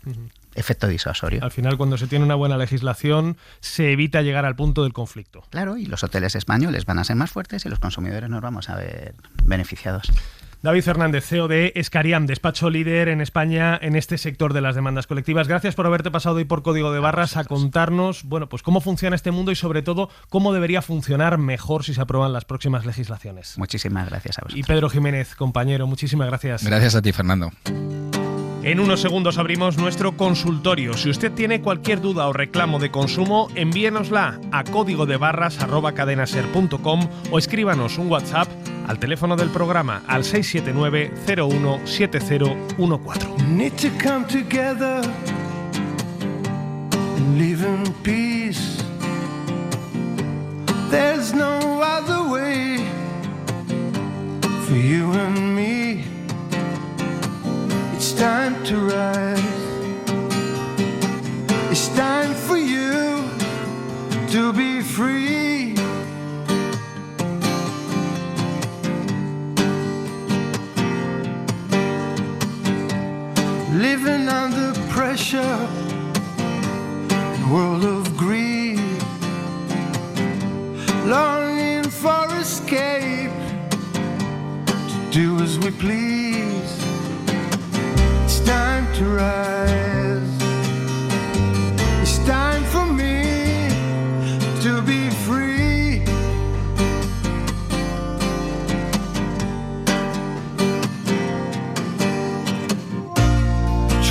Efecto disuasorio. Al final, cuando se tiene una buena legislación, se evita llegar al punto del conflicto. Claro, y los hoteles españoles van a ser más fuertes y los consumidores nos vamos a ver beneficiados. David Fernández, CEO de Escariam, despacho líder en España en este sector de las demandas colectivas. Gracias por haberte pasado hoy por Código de Barras a contarnos, bueno, pues cómo funciona este mundo y sobre todo cómo debería funcionar mejor si se aprueban las próximas legislaciones. Muchísimas gracias a vosotros. Y Pedro Jiménez, compañero, muchísimas gracias. Gracias a ti, Fernando. En unos segundos abrimos nuestro consultorio. Si usted tiene cualquier duda o reclamo de consumo, envíenosla a códigodebarras@cadenaser.com o escríbanos un WhatsApp al teléfono del programa al 679 01 7014. Need to come together and live in peace. There's no other way for you and me. It's time to rise. It's time for you to be free. Living under pressure, a world of greed, longing for escape, to do as we please. It's time to rise. It's time for me to be free.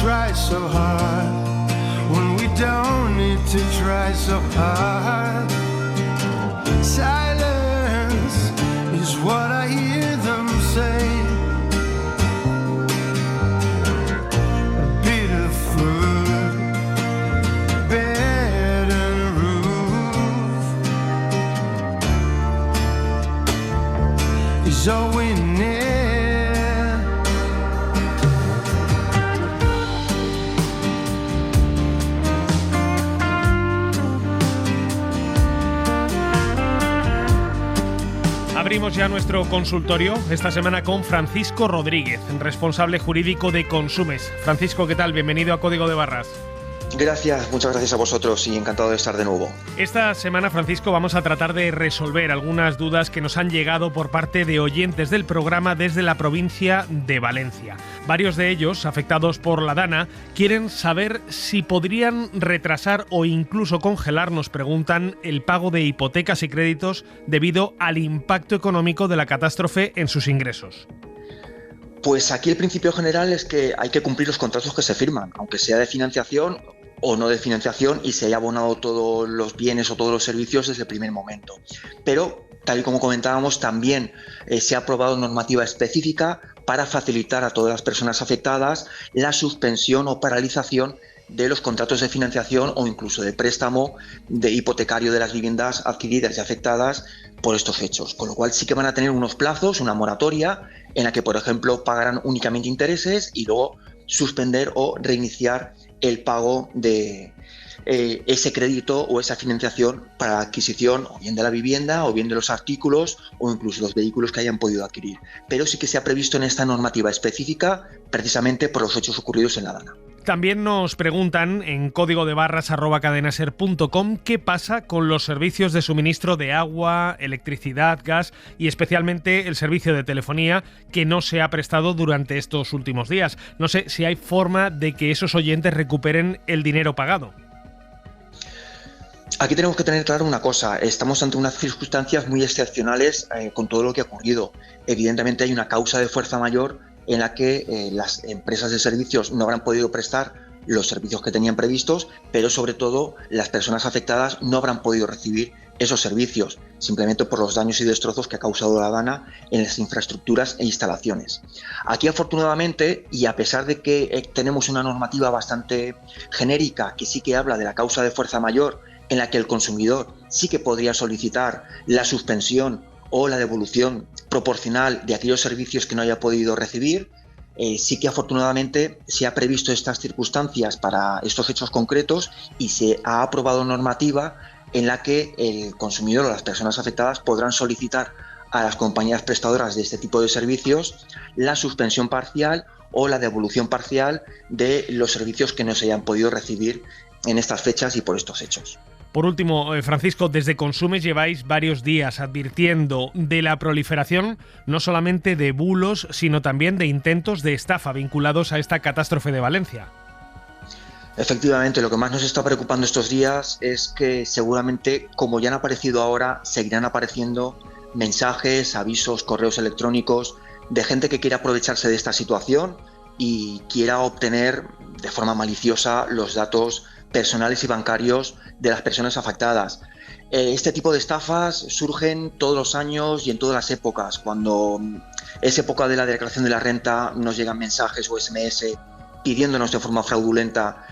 Try so hard when we don't need to try so hard. Silence is what I hear them say. A bit of food, bed and a roof is all we need. Abrimos ya nuestro consultorio esta semana con Francisco Rodríguez, responsable jurídico de Consumes. Francisco, ¿qué tal? Bienvenido a Código de Barras. Gracias, muchas gracias a vosotros y encantado de estar de nuevo. Esta semana, Francisco, vamos a tratar de resolver algunas dudas que nos han llegado por parte de oyentes del programa desde la provincia de Valencia. Varios de ellos, afectados por la DANA, quieren saber si podrían retrasar o incluso congelar, nos preguntan, el pago de hipotecas y créditos debido al impacto económico de la catástrofe en sus ingresos. Pues aquí el principio general es que hay que cumplir los contratos que se firman, aunque sea de financiación o no de financiación y se haya abonado todos los bienes o todos los servicios desde el primer momento. Pero, tal y como comentábamos, también se ha aprobado normativa específica para facilitar a todas las personas afectadas la suspensión o paralización de los contratos de financiación o incluso de préstamo de hipotecario de las viviendas adquiridas y afectadas por estos hechos. Con lo cual sí que van a tener unos plazos, una moratoria, en la que, por ejemplo, pagarán únicamente intereses y luego suspender o reiniciar el pago de ese crédito o esa financiación para la adquisición o bien de la vivienda o bien de los artículos o incluso los vehículos que hayan podido adquirir. Pero sí que se ha previsto en esta normativa específica precisamente por los hechos ocurridos en la DANA. También nos preguntan en códigodebarras@cadenaser.com qué pasa con los servicios de suministro de agua, electricidad, gas y especialmente el servicio de telefonía que no se ha prestado durante estos últimos días. No sé si hay forma de que esos oyentes recuperen el dinero pagado. Aquí tenemos que tener claro una cosa, estamos ante unas circunstancias muy excepcionales con todo lo que ha ocurrido. Evidentemente hay una causa de fuerza mayor en la que las empresas de servicios no habrán podido prestar los servicios que tenían previstos, pero sobre todo las personas afectadas no habrán podido recibir esos servicios, simplemente por los daños y destrozos que ha causado la DANA en las infraestructuras e instalaciones. Aquí, afortunadamente, y a pesar de que tenemos una normativa bastante genérica que sí que habla de la causa de fuerza mayor, en la que el consumidor sí que podría solicitar la suspensión o la devolución proporcional de aquellos servicios que no haya podido recibir, sí que afortunadamente se ha previsto estas circunstancias para estos hechos concretos y se ha aprobado normativa en la que el consumidor o las personas afectadas podrán solicitar a las compañías prestadoras de este tipo de servicios la suspensión parcial o la devolución parcial de los servicios que no se hayan podido recibir en estas fechas y por estos hechos. Por último, Francisco, desde Consumes lleváis varios días advirtiendo de la proliferación no solamente de bulos, sino también de intentos de estafa vinculados a esta catástrofe de Valencia. Efectivamente, lo que más nos está preocupando estos días es que seguramente, como ya han aparecido ahora, seguirán apareciendo mensajes, avisos, correos electrónicos de gente que quiere aprovecharse de esta situación y quiera obtener de forma maliciosa los datos personales y bancarios de las personas afectadas. Este tipo de estafas surgen todos los años y en todas las épocas. Cuando es época de la declaración de la renta, nos llegan mensajes o SMS pidiéndonos de forma fraudulenta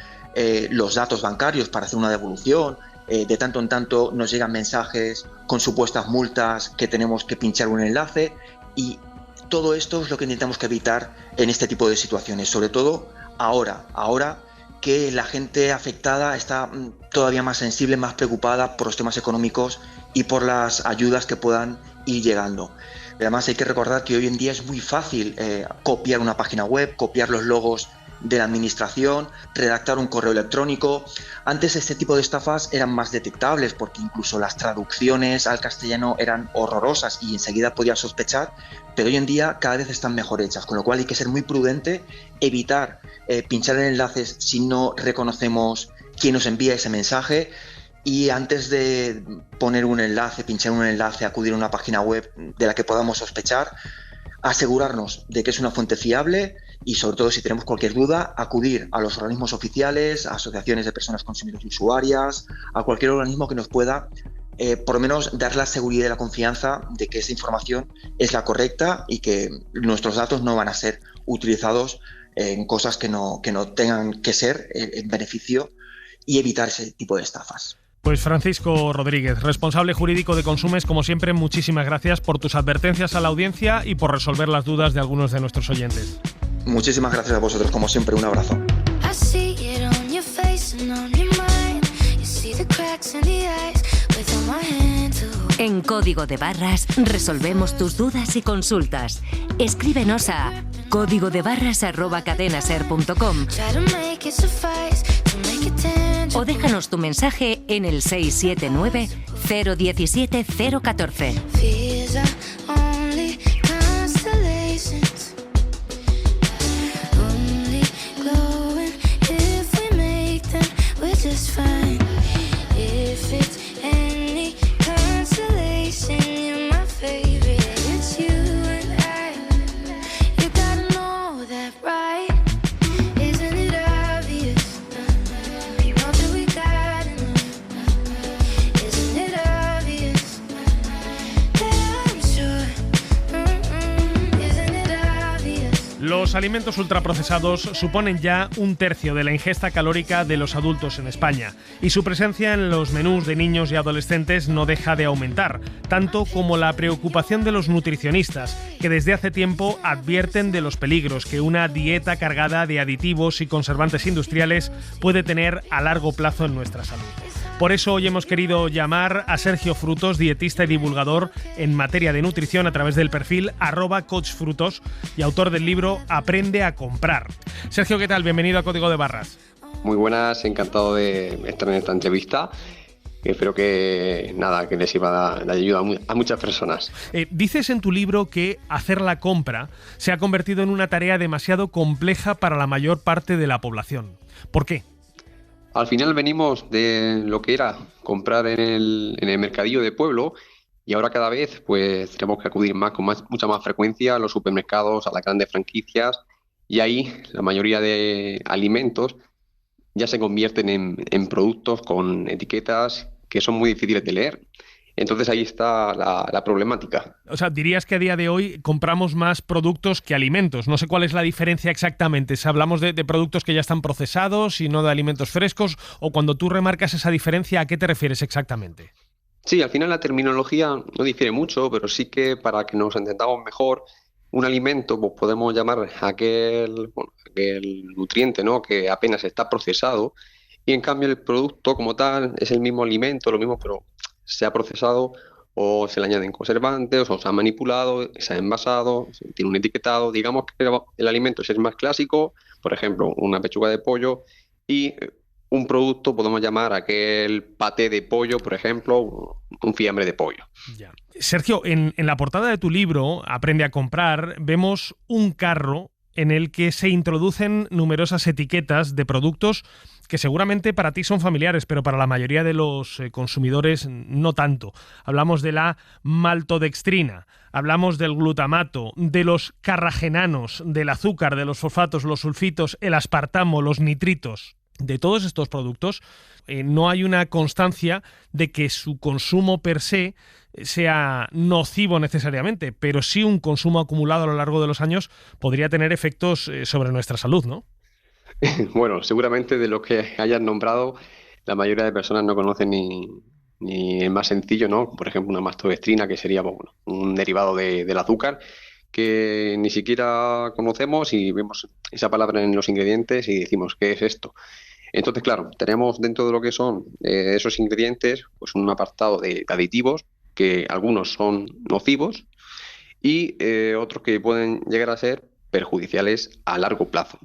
los datos bancarios para hacer una devolución. De tanto en tanto nos llegan mensajes con supuestas multas que tenemos que pinchar un enlace, y todo esto es lo que intentamos que evitar en este tipo de situaciones, sobre todo ahora que la gente afectada está todavía más sensible, más preocupada por los temas económicos y por las ayudas que puedan ir llegando. Además, hay que recordar que hoy en día es muy fácil copiar una página web, copiar los logos de la administración, redactar un correo electrónico. Antes este tipo de estafas eran más detectables porque incluso las traducciones al castellano eran horrorosas y enseguida podías sospechar, pero hoy en día cada vez están mejor hechas, con lo cual hay que ser muy prudente, evitar pinchar en enlaces si no reconocemos quién nos envía ese mensaje, y antes de poner un enlace, pinchar un enlace, acudir a una página web de la que podamos sospechar, asegurarnos de que es una fuente fiable y, sobre todo, si tenemos cualquier duda, acudir a los organismos oficiales, a asociaciones de personas consumidoras y usuarias, a cualquier organismo que nos pueda, por lo menos, dar la seguridad y la confianza de que esa información es la correcta y que nuestros datos no van a ser utilizados en cosas que no tengan que ser en beneficio, y evitar ese tipo de estafas. Pues Francisco Rodríguez, responsable jurídico de Consumes, como siempre, muchísimas gracias por tus advertencias a la audiencia y por resolver las dudas de algunos de nuestros oyentes. Muchísimas gracias a vosotros, como siempre, un abrazo. En Código de Barras resolvemos tus dudas y consultas. Escríbenos a códigodebarras@cadenaser.com o déjanos tu mensaje en el 679 017 014. Los alimentos ultraprocesados suponen ya 1/3 de la ingesta calórica de los adultos en España, y su presencia en los menús de niños y adolescentes no deja de aumentar, tanto como la preocupación de los nutricionistas, que desde hace tiempo advierten de los peligros que una dieta cargada de aditivos y conservantes industriales puede tener a largo plazo en nuestra salud. Por eso hoy hemos querido llamar a Sergio Frutos, dietista y divulgador en materia de nutrición, a través del perfil @coachfrutos y autor del libro Aprende a comprar. Sergio, ¿qué tal? Bienvenido a Código de Barras. Muy buenas, encantado de estar en esta entrevista. Espero que les sirva de ayuda a muchas personas. Dices en tu libro que hacer la compra se ha convertido en una tarea demasiado compleja para la mayor parte de la población. ¿Por qué? Al final venimos de lo que era comprar en el mercadillo de pueblo, y ahora cada vez pues tenemos que acudir con mucha más frecuencia a los supermercados, a las grandes franquicias, y ahí la mayoría de alimentos ya se convierten en productos con etiquetas que son muy difíciles de leer. Entonces ahí está la problemática. O sea, dirías que a día de hoy compramos más productos que alimentos. No sé cuál es la diferencia exactamente. Si hablamos de productos que ya están procesados y no de alimentos frescos, o cuando tú remarcas esa diferencia, ¿a qué te refieres exactamente? Sí, al final la terminología no difiere mucho, pero sí que, para que nos entendamos mejor, un alimento pues podemos llamar aquel nutriente, ¿no?, que apenas está procesado, y en cambio el producto como tal es el mismo alimento, lo mismo, pero se ha procesado o se le añaden conservantes, o se ha manipulado, se ha envasado, tiene un etiquetado. Digamos que el alimento es más clásico, por ejemplo, una pechuga de pollo, y un producto podemos llamar aquel paté de pollo, por ejemplo, un fiambre de pollo. Ya. Sergio, en la portada de tu libro, Aprende a comprar, vemos un carro en el que se introducen numerosas etiquetas de productos que seguramente para ti son familiares, pero para la mayoría de los consumidores no tanto. Hablamos de la maltodextrina, hablamos del glutamato, de los carragenanos, del azúcar, de los fosfatos, los sulfitos, el aspartamo, los nitritos. De todos estos productos no hay una constancia de que su consumo per se sea nocivo necesariamente, pero sí un consumo acumulado a lo largo de los años podría tener efectos sobre nuestra salud, ¿no? Bueno, seguramente de lo que hayas nombrado, la mayoría de personas no conocen ni el más sencillo, ¿no? Por ejemplo, una maltodextrina, que sería bueno, un derivado del azúcar, que ni siquiera conocemos y vemos esa palabra en los ingredientes y decimos, ¿qué es esto? Entonces, claro, tenemos dentro de lo que son esos ingredientes, pues un apartado de aditivos, que algunos son nocivos y otros que pueden llegar a ser perjudiciales a largo plazo.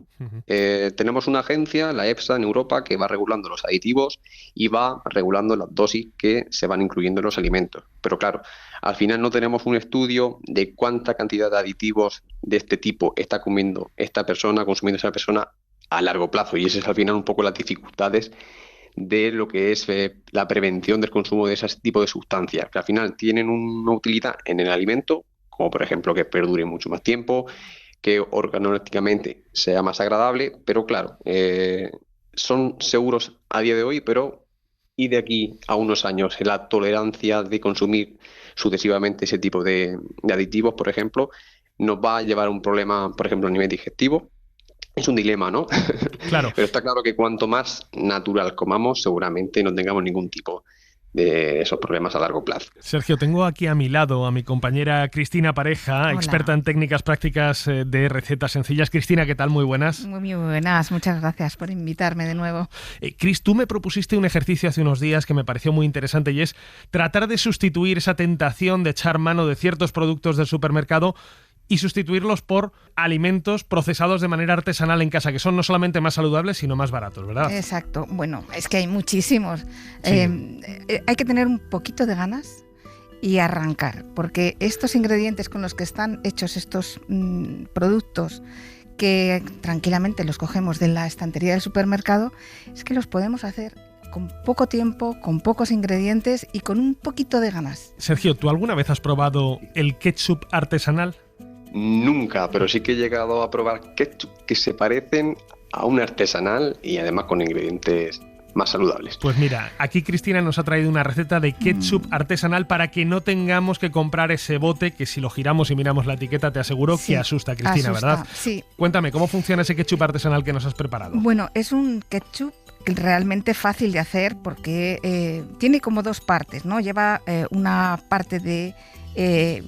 Tenemos una agencia, la EFSA en Europa, que va regulando los aditivos y va regulando las dosis que se van incluyendo en los alimentos. Pero claro, al final no tenemos un estudio de cuánta cantidad de aditivos de este tipo está consumiendo esa persona a largo plazo, y ese es al final un poco las dificultades de lo que es la prevención del consumo de ese tipo de sustancias, que al final tienen una utilidad en el alimento, como por ejemplo que perdure mucho más tiempo, que organolépticamente sea más agradable, pero claro, son seguros a día de hoy, pero y de aquí a unos años la tolerancia de consumir sucesivamente ese tipo de aditivos, por ejemplo, nos va a llevar a un problema, por ejemplo, a nivel digestivo. Es un dilema, ¿no? Claro. Pero está claro que cuanto más natural comamos, seguramente no tengamos ningún tipo de esos problemas a largo plazo. Sergio, tengo aquí a mi lado a mi compañera Cristina Pareja, Hola. Experta en técnicas prácticas de recetas sencillas. Cristina, ¿qué tal? Muy buenas. Muy buenas, muchas gracias por invitarme de nuevo. Cris, tú me propusiste un ejercicio hace unos días que me pareció muy interesante, y es tratar de sustituir esa tentación de echar mano de ciertos productos del supermercado y sustituirlos por alimentos procesados de manera artesanal en casa, que son no solamente más saludables, sino más baratos, ¿verdad? Exacto. Bueno, es que hay muchísimos. Sí. Hay que tener un poquito de ganas y arrancar, porque estos ingredientes con los que están hechos estos productos, que tranquilamente los cogemos de la estantería del supermercado, es que los podemos hacer con poco tiempo, con pocos ingredientes y con un poquito de ganas. Sergio, ¿tú alguna vez has probado el ketchup artesanal? Nunca, pero sí que he llegado a probar ketchup que se parecen a un artesanal y además con ingredientes más saludables. Pues mira, aquí Cristina nos ha traído una receta de ketchup artesanal para que no tengamos que comprar ese bote que, si lo giramos y miramos la etiqueta, te aseguro que asusta, Cristina, asusta, ¿verdad? Sí. Cuéntame, ¿cómo funciona ese ketchup artesanal que nos has preparado? Bueno, es un ketchup realmente fácil de hacer porque tiene como dos partes, ¿no? Lleva una parte de...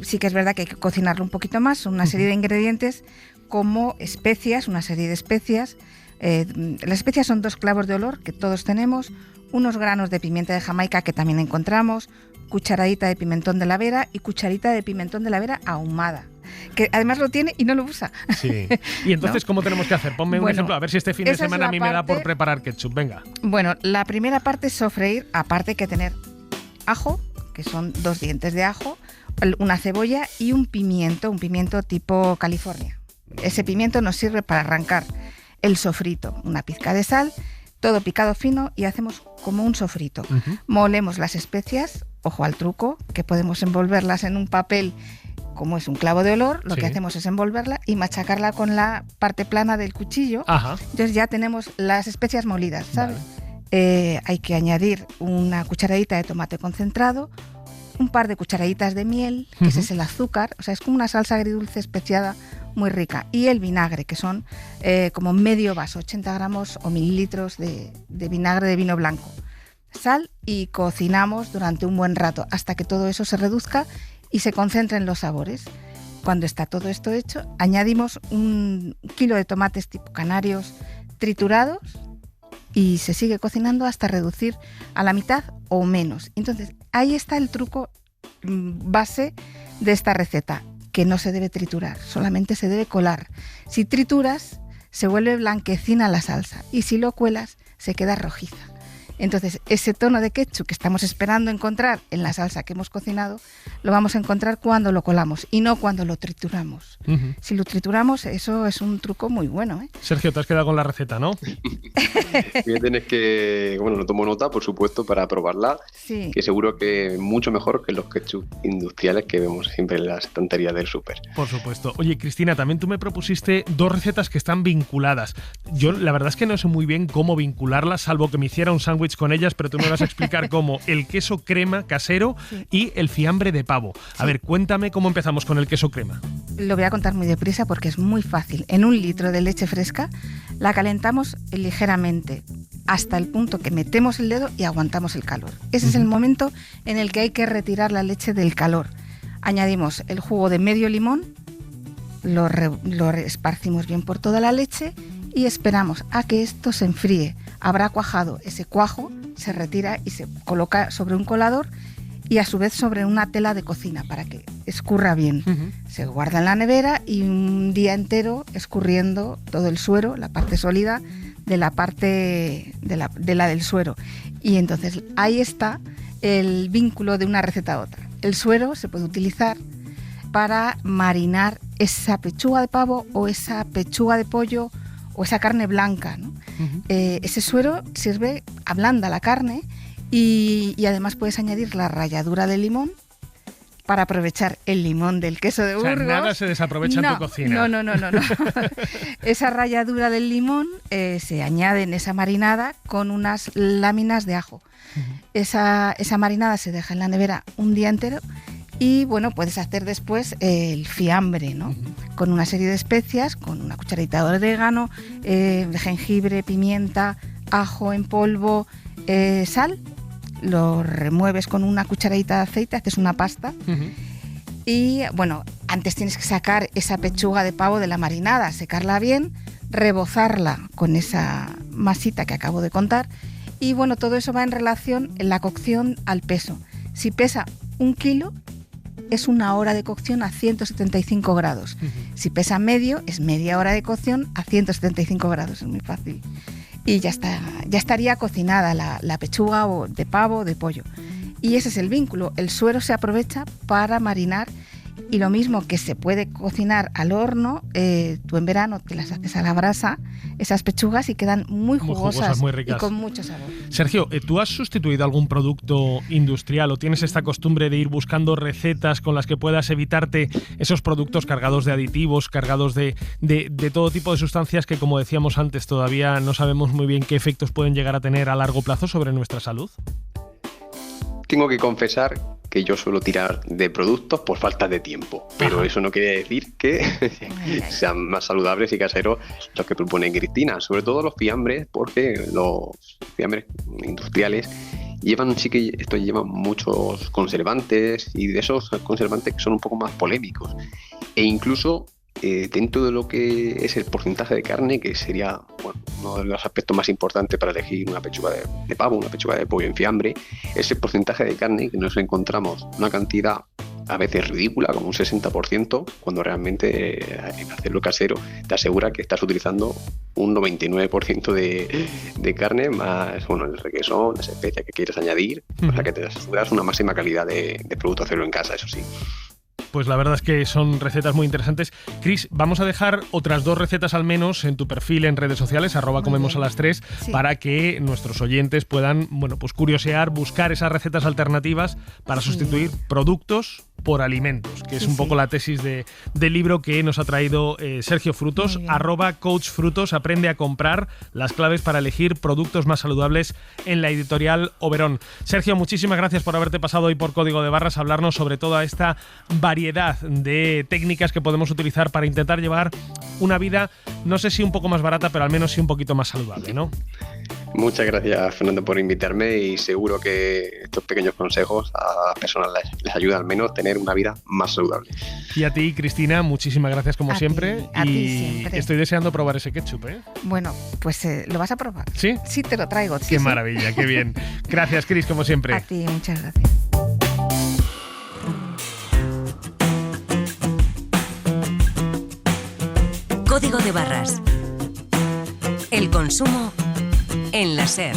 sí que es verdad que hay que cocinarlo un poquito más, una serie de ingredientes como especias, una serie de especias. Las especias son 2 clavos de olor que todos tenemos, unos granos de pimienta de Jamaica que también encontramos, cucharadita de pimentón de la Vera y cucharita de pimentón de la Vera ahumada, que además lo tiene y no lo usa. Sí. Y entonces, ¿no? ¿Cómo tenemos que hacer? Ponme un ejemplo, a ver si este fin de semana a mí me da por preparar ketchup. Venga. Bueno, la primera parte es sofreír, aparte hay que tener ajo, que son 2 dientes de ajo, una cebolla y un pimiento tipo California. Ese pimiento nos sirve para arrancar el sofrito, una pizca de sal, todo picado fino, y hacemos como un sofrito. Molemos las especias, ojo al truco, que podemos envolverlas en un papel como es un clavo de olor, lo que hacemos es envolverla y machacarla con la parte plana del cuchillo. Ajá. Entonces ya tenemos las especias molidas, ¿sabes? Vale. Hay que añadir una cucharadita de tomate concentrado, un par de cucharaditas de miel, que ese es el azúcar, o sea, es como una salsa agridulce especiada muy rica, y el vinagre, que son como medio vaso, 80 gramos o mililitros de vinagre de vino blanco. Sal, y cocinamos durante un buen rato hasta que todo eso se reduzca y se concentren los sabores. Cuando está todo esto hecho, añadimos 1 kilo de tomates tipo canarios triturados y se sigue cocinando hasta reducir a la mitad o menos. Entonces, ahí está el truco, base de esta receta, que no se debe triturar, solamente se debe colar. Si trituras, se vuelve blanquecina la salsa, y si lo cuelas, se queda rojiza. Entonces, ese tono de ketchup que estamos esperando encontrar en la salsa que hemos cocinado, lo vamos a encontrar cuando lo colamos y no cuando lo trituramos. Uh-huh. Si lo trituramos, eso es un truco muy bueno, ¿eh? Sergio, te has quedado con la receta, ¿no? Tienes que, bueno, lo tomo nota, por supuesto, para probarla, sí. Que seguro que mucho mejor que los ketchup industriales que vemos siempre en las estanterías del súper. Por supuesto. Oye, Cristina, también tú me propusiste 2 recetas que están vinculadas. Yo la verdad es que no sé muy bien cómo vincularlas, salvo que me hiciera un sándwich con ellas, pero tú me vas a explicar cómo el queso crema casero y el fiambre de pavo. A ver, cuéntame cómo empezamos con el queso crema. Lo voy a contar muy deprisa porque es muy fácil. En 1 litro de leche fresca la calentamos ligeramente hasta el punto que metemos el dedo y aguantamos el calor. Ese es el momento en el que hay que retirar la leche del calor. Añadimos el jugo de medio limón, lo esparcimos bien por toda la leche y esperamos a que esto se enfríe. Habrá cuajado, ese cuajo se retira y se coloca sobre un colador y a su vez sobre una tela de cocina para que escurra bien. Se guarda en la nevera y un día entero escurriendo todo el suero, la parte sólida de la parte de la del suero. Y entonces ahí está el vínculo de una receta a otra. El suero se puede utilizar para marinar esa pechuga de pavo o esa pechuga de pollo o esa carne blanca, ¿no? Ese suero sirve, ablanda la carne y además puedes añadir la ralladura de limón para aprovechar el limón del queso de Burgos. O sea, nada se desaprovecha en tu cocina. No. Esa ralladura del limón se añade en esa marinada con unas láminas de ajo. Esa marinada se deja en la nevera un día entero y bueno, puedes hacer después el fiambre, ¿no? Con una serie de especias, con una cucharadita de orégano, jengibre, pimienta, ajo en polvo, sal. Lo remueves con una cucharadita de aceite, haces una pasta. Y bueno, antes tienes que sacar esa pechuga de pavo de la marinada, secarla bien, rebozarla con esa masita que acabo de contar. Y bueno, todo eso va en relación en la cocción al peso. Si pesa 1 kilo, es 1 hora de cocción a 175 grados. Si pesa medio, es media hora de cocción a 175 grados. Es muy fácil. Y ya estaría cocinada la pechuga o de pavo o de pollo. Y ese es el vínculo. El suero se aprovecha para marinar y lo mismo que se puede cocinar al horno, tú en verano te las haces a la brasa, esas pechugas, y quedan muy jugosas, muy ricas. Y con mucho sabor. Sergio, ¿tú has sustituido algún producto industrial o tienes esta costumbre de ir buscando recetas con las que puedas evitarte esos productos cargados de aditivos, cargados de todo tipo de sustancias que, como decíamos antes, todavía no sabemos muy bien qué efectos pueden llegar a tener a largo plazo sobre nuestra salud? Tengo que confesar que yo suelo tirar de productos por falta de tiempo, pero eso no quiere decir que sean más saludables y caseros los que propone Cristina, sobre todo los fiambres, porque los fiambres industriales llevan muchos conservantes, y de esos conservantes que son un poco más polémicos, e incluso dentro de lo que es el porcentaje de carne, que sería uno de los aspectos más importantes para elegir una pechuga de pavo, una pechuga de pollo en fiambre, es el porcentaje de carne, que nos encontramos una cantidad a veces ridícula, como un 60%, cuando realmente hacerlo casero te asegura que estás utilizando un 99% de carne, más el requesón, las especias que quieres añadir, o sea que te aseguras una máxima calidad de producto hacerlo en casa, eso sí. Pues la verdad es que son recetas muy interesantes. Cris, vamos a dejar otras 2 recetas al menos en tu perfil en redes sociales, @comemosalas3, para que nuestros oyentes puedan, pues curiosear, buscar esas recetas alternativas para sustituir productos por alimentos, que es un poco la tesis del libro que nos ha traído Sergio Frutos, @coachfrutos, aprende a comprar, las claves para elegir productos más saludables, en la editorial Oberón. Sergio, muchísimas gracias por haberte pasado hoy por Código de Barras a hablarnos sobre toda esta variedad de técnicas que podemos utilizar para intentar llevar una vida, no sé si un poco más barata, pero al menos sí un poquito más saludable, ¿no? Muchas gracias, Fernando, por invitarme, y seguro que estos pequeños consejos a las personas les ayudan al menos a tener una vida más saludable. Y a ti, Cristina, muchísimas gracias como siempre. A ti siempre. Estoy deseando probar ese ketchup, ¿eh? Bueno, pues lo vas a probar. ¿Sí? Sí, te lo traigo. Qué maravilla, qué bien. Gracias, Cris, como siempre. A ti, muchas gracias. de Barras. El consumo en la SER.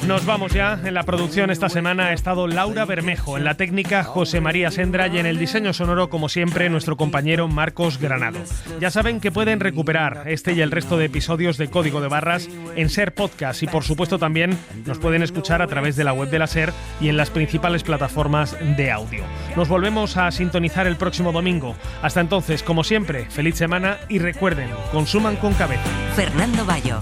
Nos vamos ya. En la producción esta semana ha estado Laura Bermejo, en la técnica José María Sendra y en el diseño sonoro, como siempre, nuestro compañero Marcos Granado. Ya saben que pueden recuperar este y el resto de episodios de Código de Barras en SER Podcast y, por supuesto, también nos pueden escuchar a través de la web de la SER y en las principales plataformas de audio. Nos volvemos a sintonizar el próximo domingo. Hasta entonces, como siempre, feliz semana y recuerden, consuman con cabeza. Fernando Bayo.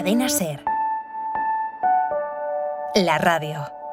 Cadena SER. La radio.